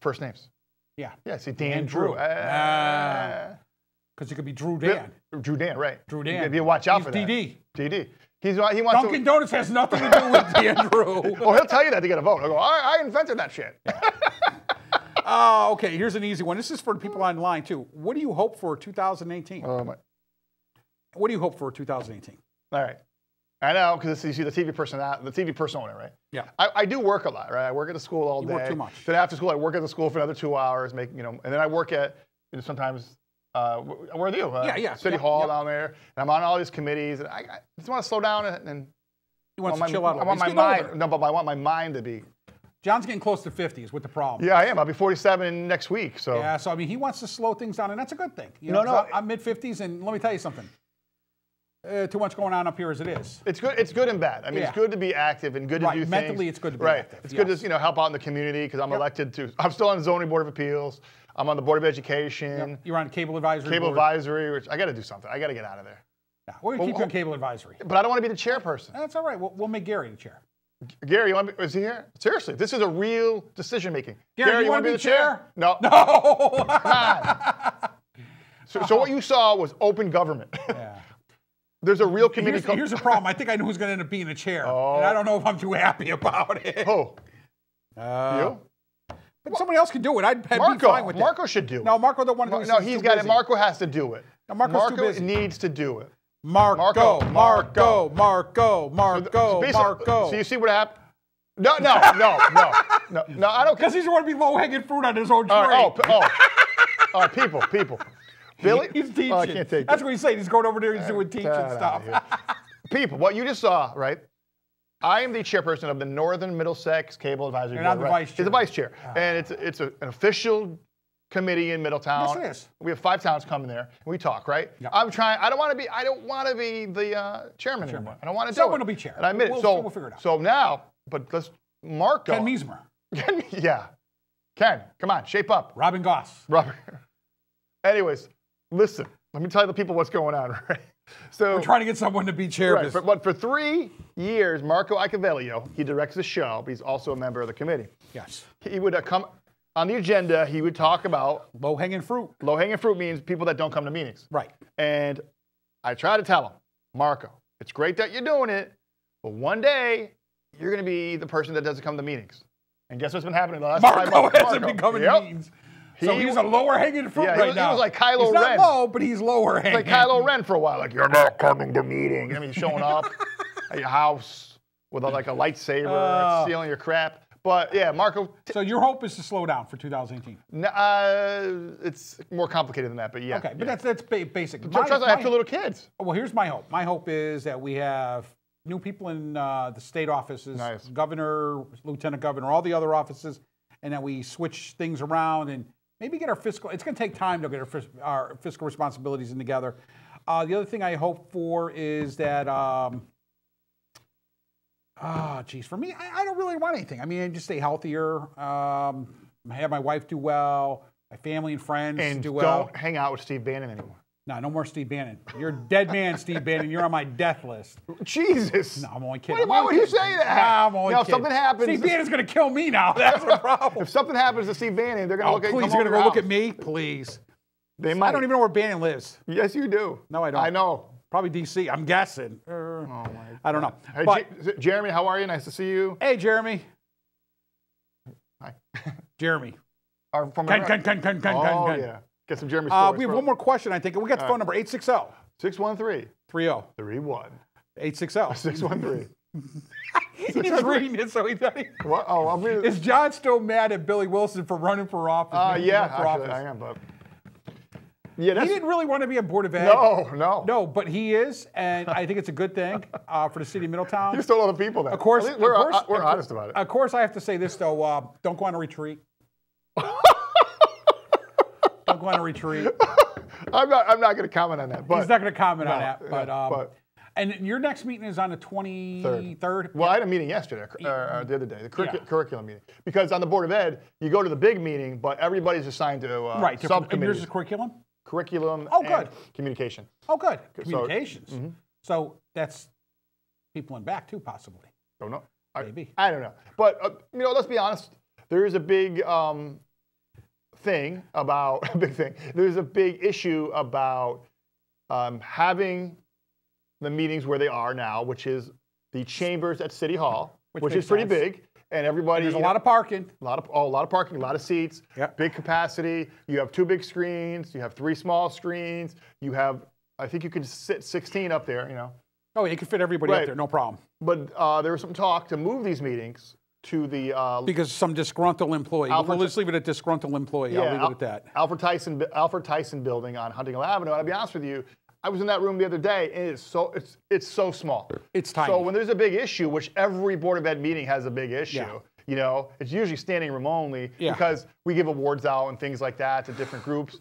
first names. Yeah. Yeah, see, Dan Drew. Because it could be Drew Dan. Drew Dan, right. Drew Dan. You watch out for that. DD. DD. He wants Dunkin' Donuts has nothing to do with Dan Drew. Well, he'll tell you that to get a vote. He'll go, I invented that shit. Okay, here's an easy one. This is for the people online, too. What do you hope for 2018? What do you hope for 2018? All right. I know, because you see the TV persona, right? Yeah. I do work a lot, right? I work at the school all day. You work too much. Then after school, I work at the school for another 2 hours, and then I work at, sometimes, where are you? City Hall down there. And I'm on all these committees, and I just want to slow down and you want to chill out a little. I want my mind. No, but I want my mind to be. John's getting close to 50 is what the problem. Yeah, I am. I'll be 47 next week. So. Yeah, so I mean, he wants to slow things down, and that's a good thing. I'm mid-50s, and let me tell you something. Too much going on up here as it is. It's good. It's good and bad. I mean, it's good to be active and good to do things. Mentally, it's good to be active. It's good to help out in the community because I'm elected to. I'm still on the zoning board of appeals. I'm on the board of education. Yep. You're on cable advisory. Cable advisory, which I got to do something. I got to get out of there. Yeah, we're gonna keep you on cable advisory. But I don't want to be the chairperson. That's all right. We'll make Gary the chair. Gary, is he here? Seriously, this is a real decision making. Gary, you want to be the chair? No. No. Come on. So what you saw was open government. Yeah. There's a real committee. Here's the problem. I think I know who's going to end up being the chair. And I don't know if I'm too happy about it. Who? You? But somebody else can do it. I'd be fine with it. Marco should do it. No, Marco don't want to do it. No, he's got it. Marco has to do it. No, Marco needs to do it. Marco. So you see what happened? No, I don't. Because he's want to be low-hanging fruit on his own tree. People. Billy? He's teaching. Oh, I can't take That's that. what he's saying. He's going over there and doing teaching stuff. People, what you just saw, right? I am the chairperson of the Northern Middlesex Cable Advisory Board. And I'm the vice chair. He's the vice chair. And it's an official committee in Middletown. Yes, it is. We have 5 towns coming there. And we talk, right? Yep. I don't want to be the chairman anymore. I don't want to do it. Someone will be chair. And I admit it. We'll figure it out. So now, but let's Marco. Ken Meismer. Yeah. Ken, come on, shape up. Robin Goss. Robert. Anyways, listen. Let me tell the people what's going on, right? So We're trying to get someone to be chair. right, but for 3 years, Marco Iacovelio, he directs the show, but he's also a member of the committee. Yes. He would come on the agenda, he would talk about Low-hanging fruit. low-hanging fruit means people that don't come to meetings. Right. And I try to tell him, Marco, it's great that you're doing it, but one day you're going to be the person that doesn't come to meetings. And guess what's been happening the last 5 Marco months? hasn't been coming to meetings. So he's a lower hanging fruit right now. He was like Kylo he's Ren. Not low, but he's lower hanging. Like Kylo Ren for a while. Like, you're not coming to meetings. I mean, showing up at your house with a lightsaber, stealing your crap. But yeah, Marco. So your hope is to slow down for 2018. It's more complicated than that, but yeah. Okay, but that's basic. Trust I have 2 little kids. Well, here's my hope. My hope is that we have new people in the state offices, Nice. governor, lieutenant governor, all the other offices, and that we switch things around and maybe get our fiscal. It's going to take time to get our fiscal responsibilities in together. The other thing I hope for is that, for me, I don't really want anything. I mean, I just stay healthier, have my wife do well, my family and friends And do well. don't hang out with Steve Bannon anymore. No more Steve Bannon. You're a dead man, Steve Bannon. You're on my death list. Jesus. No, I'm only kidding. Why would you say that? Nah, I'm only Now, if kidding. something happens, Steve Bannon's going to kill me now. That's the problem. if something happens to Steve Bannon, they're going to look at please, come you're going to over go look your at me? Please. They might. I don't even know where Bannon lives. Yes, you do. No, I don't. I know. Probably D.C. I'm guessing. I don't know. Hey, But, Jeremy, how are you? Nice to see you. hey, Jeremy. Hi. Jeremy. Our former Oh, yeah. Get some Jeremy stories. We have one more question, I think. We got the phone number, 860. 613 30. 31 860. 613. He's reading it, so he's not even. What? Oh, I'm reading. Is John still mad at Billy Wilson for running for office? Yeah, for actually, office? I am, but yeah, He that's didn't really want to be a Board of Ed. no. But he is, and I think it's a good thing for the city of Middletown. There's still other people there. Of course, At least we're honest about it. Of course, I have to say this though: don't go on a retreat. Don't go on a retreat. I'm not going to comment on that. But He's not going to comment on that. yeah, But and your next meeting is on the 23rd. Well, I had a meeting yesterday, the other day, the curriculum meeting. Because on the Board of Ed, you go to the big meeting, but everybody's assigned to Right. And subcommittees. yours is curriculum. Curriculum Oh, and good. communication. Oh, good. So- Communications. So that's people in back too, possibly. Don't know. Maybe. I don't know. But, let's be honest. There is a big thing about, there's a big issue about having the meetings where they are now, which is the chambers at City Hall, which is makes pretty sense. big. And everybody. There's a lot of parking. A lot of parking, a lot of seats, Yep. big capacity. You have 2 big screens. You have 3 small screens. You have, I think you could sit 16 up there, Oh, you can fit everybody up Right. there, no problem. But there was some talk to move these meetings to the Because some disgruntled employee. Alfred- We'll just leave it at disgruntled employee. I'll leave it at that. Alfred Tyson building on Huntington Avenue. And I'll be honest with you, I was in that room the other day, and it's so small. It's tiny. So when there's a big issue, which every Board of Ed meeting has a big issue, it's usually standing room only because we give awards out and things like that to different groups.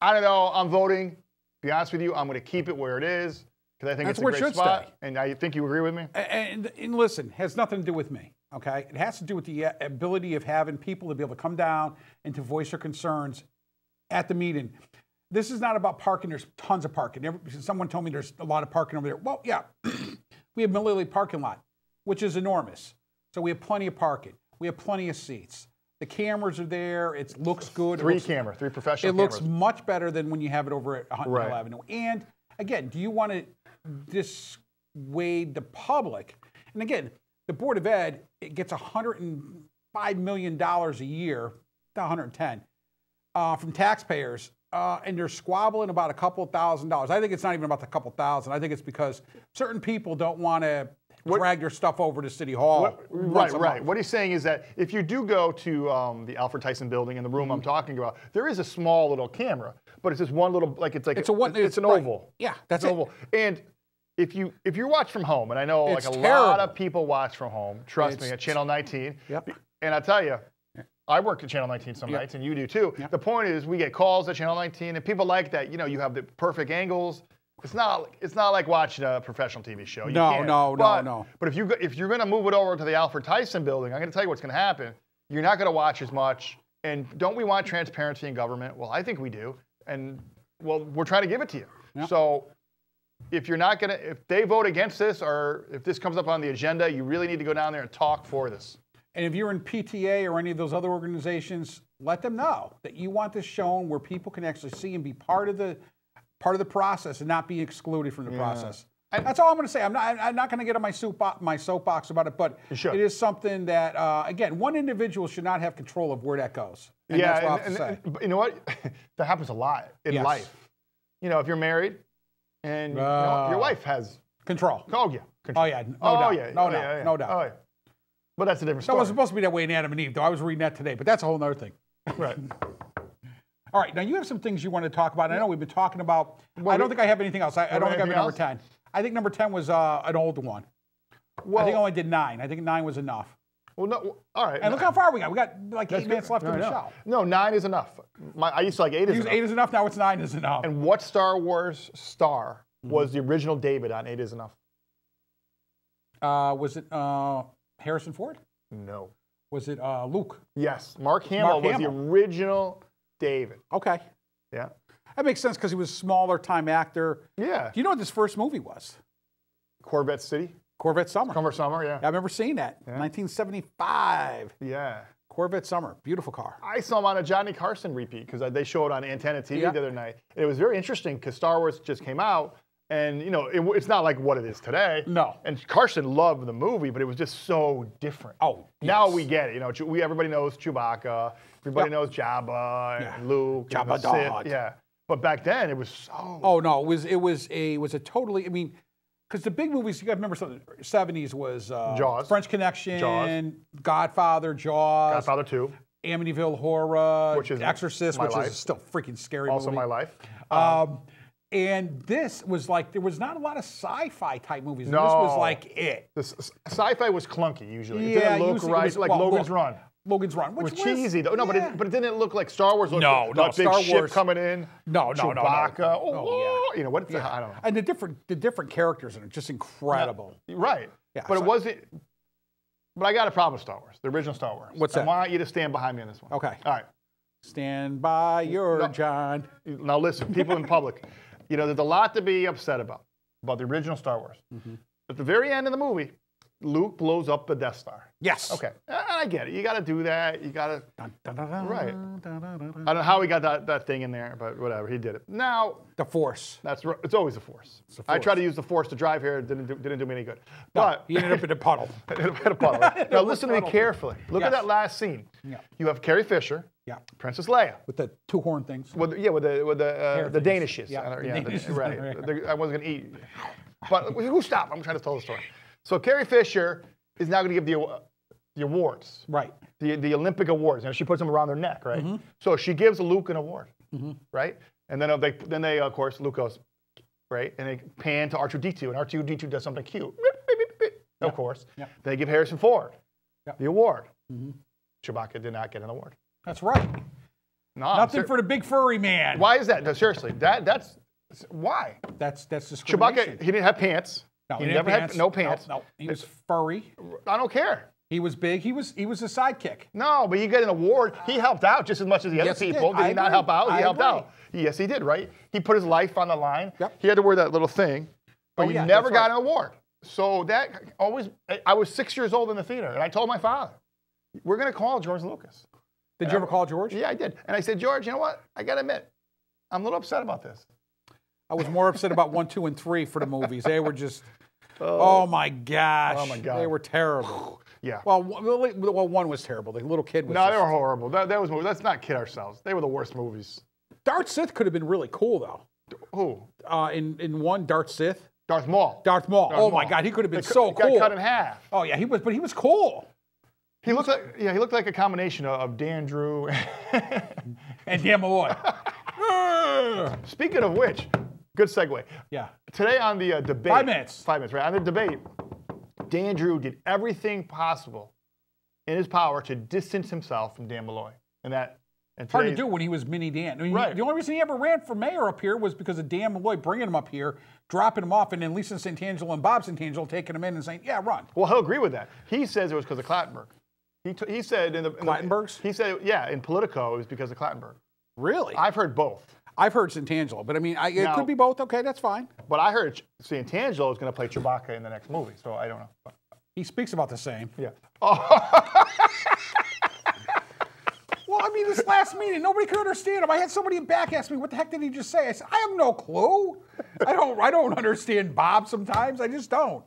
I don't know. I'm voting. To be honest with you, I'm going to keep it where it is because I think That's it's a where it great should spot. stay. And I think you agree with me. And listen, has nothing to do with me, okay? It has to do with the ability of having people to be able to come down and to voice their concerns at the meeting. This is not about parking. There's tons of parking. Someone told me there's a lot of parking over there. Well, yeah, we have Mill Lily parking lot, which is enormous. So we have plenty of parking. We have plenty of seats. The cameras are there. It looks good. 3 professional It cameras. looks much better than when you have it over at Huntington Right. Avenue. And again, do you want to dissuade the public? And again, the Board of Ed, it gets $105 million a year, not 110, from taxpayers, and they're squabbling about a couple $1,000s. I think it's not even about the couple thousand. I think it's because certain people don't want to drag their stuff over to City Hall. Right. What he's saying is that if you do go to the Alfred Tyson building in the room I'm talking about, there is a small little camera, but it's just one little, it's an oval. Yeah, that's an it. oval. And if you watch from home, and I know It's like a terrible. lot of people watch from home, trust me, at Channel 19. Yep. And I tell you, I work at Channel 19 some nights, and you do too. The point is, we get calls at Channel 19, and people like that. You know, you have the perfect angles. It's not like watching a professional TV show. You can't. No. But if you're going to move it over to the Alfred Tyson building, I'm going to tell you what's going to happen. You're not going to watch as much. And don't we want transparency in government? Well, I think we do. And well, we're trying to give it to you. Yeah. So if they vote against this, or if this comes up on the agenda, you really need to go down there and talk for this. And if you're in PTA or any of those other organizations, let them know that you want this shown where people can actually see and be part of the process and not be excluded from the process. That's all I'm going to say. I'm not going to get on my soapbox about it, but it is something that again, one individual should not have control of where that goes. And that's what I have to say. You know what? That happens a lot in life. You know, if you're married and your wife has control. Oh yeah. Control. Oh yeah. No doubt. Oh yeah. But that's a different story. It was supposed to be that way in Adam and Eve, though. I was reading that today, but that's a whole other thing. Right. All right, now you have some things you want to talk about. I know we've been talking about. I don't think I have anything else. I don't think I have number 10. I think number 10 was an older one. Well, I think I only did 9. I think 9 was enough. Well, no. All right. And look how far we got. We got like 8 minutes left in the show. No, 9 is enough. I used to like 8 is enough. 8 is enough. Now it's 9 is enough. And what Star Wars star was the original David on 8 is enough? Was it Harrison Ford? No. Was it Luke? Yes. Mark Hamill was the original David. Okay. Yeah. That makes sense because he was a smaller time actor. Yeah. Do you know what this first movie was? Corvette City? Corvette Summer. Summer, yeah. I remember seeing that. Yeah. 1975. Yeah. Corvette Summer. Beautiful car. I saw him on a Johnny Carson repeat because they showed on Antenna TV the other night. It was very interesting because Star Wars just came out. And, you know, it's not like what it is today. No. And Carson loved the movie, but it was just so different. Oh, yes. Now we get it. You know, everybody knows Chewbacca. Everybody knows Jabba and Luke. Jabba and the Sith. Yeah. But back then, it was so... Oh, no. It was a totally... I mean, because the big movies, you got to remember, something. 70s was... Jaws. French Connection. Jaws. Godfather, Jaws. Godfather 2. Amityville Horror. Which is Exorcist, which is still freaking scary also movie. My Life. And this was like, there was not a lot of sci-fi type movies. No. This was like it. The sci-fi was clunky usually. Yeah, it didn't look right, like Logan's Run. Logan's Run, which was cheesy though. No, but it didn't look like Star Wars. No, big Star ship Wars coming in. No. Chewbacca. You know what? Yeah. I don't know. And the different characters in it, just incredible. Yeah, right. Yeah, but it wasn't. But I got a problem with Star Wars, the original Star Wars. What's that? I want you to stand behind me on this one. Okay. All right. Stand by your John. Now listen, people in public. You know, there's a lot to be upset about the original Star Wars. At the very end of the movie, Luke blows up the Death Star. Yes. Okay. I get it. You got to do that. You got to. Right. I don't know how he got that thing in there, but whatever. He did it. Now. The Force. That's right. It's always the Force. I tried to use the Force to drive here. It didn't do me any good. But he ended up in a puddle. In a puddle. Now listen to me carefully. Look at that last scene. Yeah. You have Carrie Fisher. Yeah. Princess Leia. With the 2 horn things. With the Danishes. Yeah. Right. I wasn't going to eat. But who stopped? I'm trying to tell the story. So Carrie Fisher is now going to give the awards. Right. The Olympic awards. And she puts them around their neck, right? So she gives Luke an award, right? And then they of course, Luke goes, right? And they pan to R2-D2, and R2-D2 does something cute. Of course. Yep. They give Harrison Ford the award. Chewbacca did not get an award. That's right. No, nothing for the big furry man. Why is that? No, seriously, that's why. That's discrimination. Chewbacca, he didn't have pants. No, he never had no pants. No, he was furry. I don't care. He was big. He was a sidekick. No, but you get an award. He helped out just as much as the other people. Did he not help out? He helped out. Yes, he did, right? He put his life on the line. Yep. He had to wear that little thing, but he never got an award. So that always, I was 6 years old in the theater, and I told my father, we're going to call George Lucas. Did you ever call George? Yeah, I did. And I said, George, you know what? I got to admit, I'm a little upset about this. I was more upset about 1, 2, and 3 for the movies. They were just, oh my gosh. Oh my God. They were terrible. Yeah. Well, 1 was terrible. The little kid was. No, they were horrible. That was. Let's not kid ourselves. They were the worst movies. Darth Sith could have been really cool though. Who? In 1, Darth Sith. Darth Maul. Darth Maul. Oh my God, he could have been so cool. Got cut in half. Oh yeah, but he was cool. He looked like a combination of Dan Drew and Dan Malloy. Speaking of which, good segue. Yeah. Today on the debate. 5 minutes. 5 minutes, right? On the debate, Dan Drew did everything possible in his power to distance himself from Dan Malloy. And hard to do when he was Mini Dan. I mean, right. The only reason he ever ran for mayor up here was because of Dan Malloy bringing him up here, dropping him off, and then Lisa Santangelo and Bob Santangelo taking him in and saying, yeah, run. Well, he'll agree with that. He says it was because of Clattenburg. He said in the Clattenburgs? He said, yeah, in Politico, it was because of Clattenburg. Really? I've heard both. I've heard Santangelo, but I mean, it could be both. Okay, that's fine. But I heard Santangelo is going to play Chewbacca in the next movie, so I don't know. He speaks about the same. Yeah. Well, I mean, this last meeting, nobody could understand him. I had somebody in back ask me, what the heck did he just say? I said, I have no clue. I don't understand Bob sometimes. I just don't.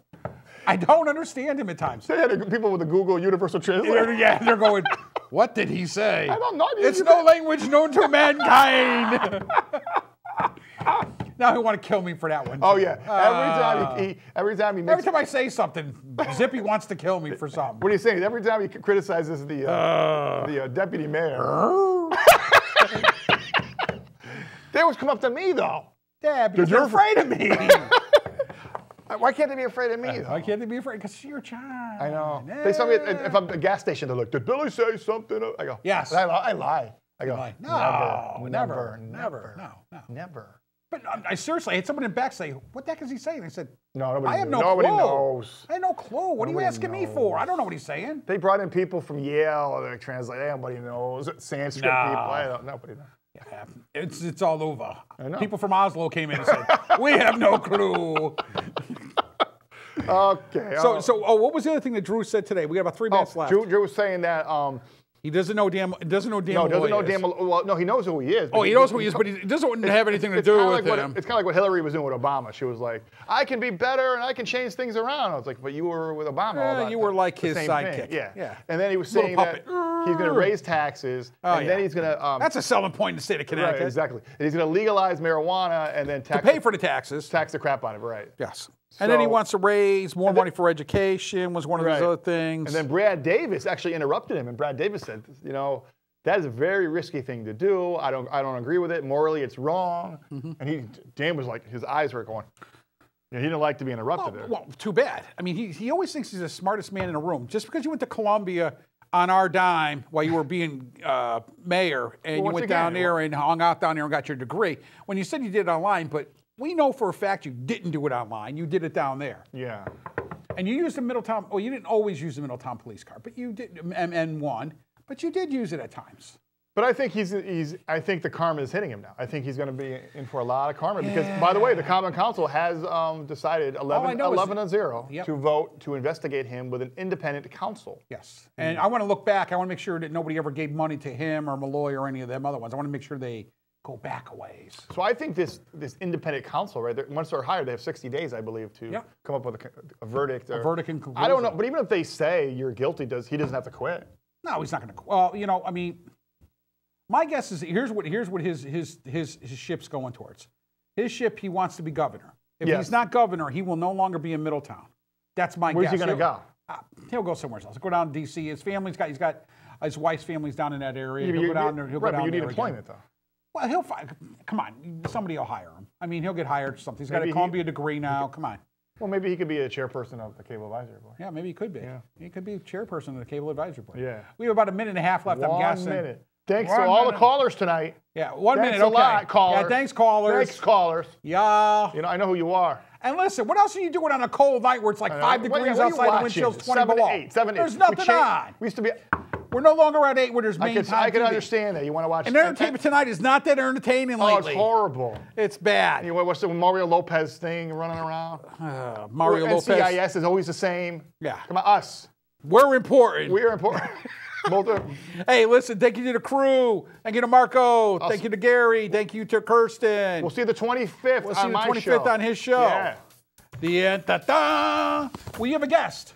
I don't understand him at times. They had people with the Google Universal Translator. Yeah, they're going, what did he say? I don't know. It's no language known to mankind. Now he want to kill me for that one. Oh yeah. Every time he makes. Every time I say something, Zippy wants to kill me for something. What are you saying? Every time he criticizes the deputy mayor. They always come up to me though. Yeah, because you're afraid of me. Why can't they be afraid of me though? Why can't they be afraid? Because you're a child. I know. Yeah. They tell me if I'm at a gas station, they're like, "Did Billy say something?" I go, "Yes." I lie. I go, Never. Never. But I seriously, I had someone in back say, what the heck is he saying? I said, nobody I have no nobody clue. knows. I have no clue. What are you asking me for? I don't know what he's saying. They brought in people from Yale to translate. Nobody knows. Sanskrit people. Nobody knows. Yeah, it's all over. I know. People from Oslo came in and said, we have no clue. Okay. So what was the other thing that Drew said today? We got about 3 minutes left. Drew was saying that he doesn't know Dan. No, doesn't know Dan. Well, no, he knows who he is. Oh, he knows who he is, but he doesn't have anything to do with him. It's kind of like what Hillary was doing with Obama. She was like, I can be better and I can change things around. I was like, but you were with Obama all that you were like his same sidekick. Thing. Yeah. Yeah. And then he was saying that he's going to raise taxes, and then he's going to... That's a selling point in the state of Connecticut. Right, exactly. And he's going to legalize marijuana and then to pay for the taxes. Tax the crap out of it, right. Yes. And then he wants to raise more money for education, was one of his other things. And then Brad Davis actually interrupted him, and Brad Davis said, that is a very risky thing to do. I don't agree with it. Morally, it's wrong. Mm-hmm. And Dan was like, his eyes were going, he didn't like to be interrupted there. Well, too bad. I mean, he always thinks he's the smartest man in the room. Just because you went to Columbia on our dime while you were being mayor, and you went down there and hung out down there and got your degree. When you said you did it online, but we know for a fact you didn't do it online. You did it down there. Yeah. And you used the Middletown, well, you didn't always use the Middletown police car, but you did, MN1, but you did use it at times. But I think I think the karma is hitting him now. I think he's going to be in for a lot of karma because, by the way, the Common Council has decided 11-0 to vote to investigate him with an independent counsel. Yes. And I want to look back. I want to make sure that nobody ever gave money to him or Malloy or any of them other ones. I want to make sure they go back a ways. So I think this independent counsel, right? Once they're hired, they have 60 days, I believe, to come up with a verdict. A verdict and conclusion. I don't know, but even if they say you're guilty, he doesn't have to quit? No, he's not going to. Well, I mean, my guess is here's what his ship's going towards. His ship, he wants to be governor. If he's not governor, he will no longer be in Middletown. That's my guess. Where's he going to go? He'll go somewhere else. Go down to D.C. His got his wife's family's down in that area. He'll go down there. He'll go down but you need there employment again. though. Well, he'll find. Come on, somebody will hire him. I mean, he'll get hired or something. He's got a Columbia degree now. Come on. Well, maybe he could be a chairperson of the Cable Advisory Board. Yeah, maybe he could be. Yeah. He could be chairperson of the Cable Advisory Board. Yeah. We have about a minute and a half left. I'm guessing. 1 minute. Thanks to all the callers tonight. Yeah, 1 minute. Thanks a lot, callers. Yeah, thanks, callers. Thanks, callers. Yeah. I know who you are. And listen, what else are you doing on a cold night where it's like 5 degrees outside, the wind chill's 20 below? 7 to 8. There's nothing on. We used to be. We're no longer at 8 where there's main time. I can understand that. You want to watch. And entertainment tonight is not that entertaining lately. Oh, it's horrible. It's bad. You watch the Mario Lopez thing running around? Mario Lopez. NCIS is always the same. Yeah. Come on, us. We're important. We're important. Hey, listen, thank you to the crew. Thank you to Marco. Thank you to Gary. Thank you to Kirsten. We'll see you the 25th We'll see you the 25th on his show. Yeah. The ta-da. Will you have a guest?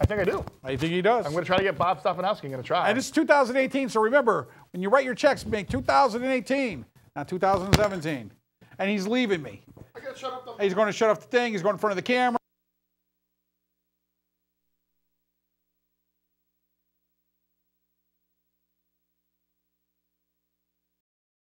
I think I do. I think he does. I'm going to try to get Bob Stefanowski. I'm going to try. And it's 2018, so remember, when you write your checks, make 2018, not 2017. And he's leaving me. He's going to shut off the thing. He's going in front of the camera.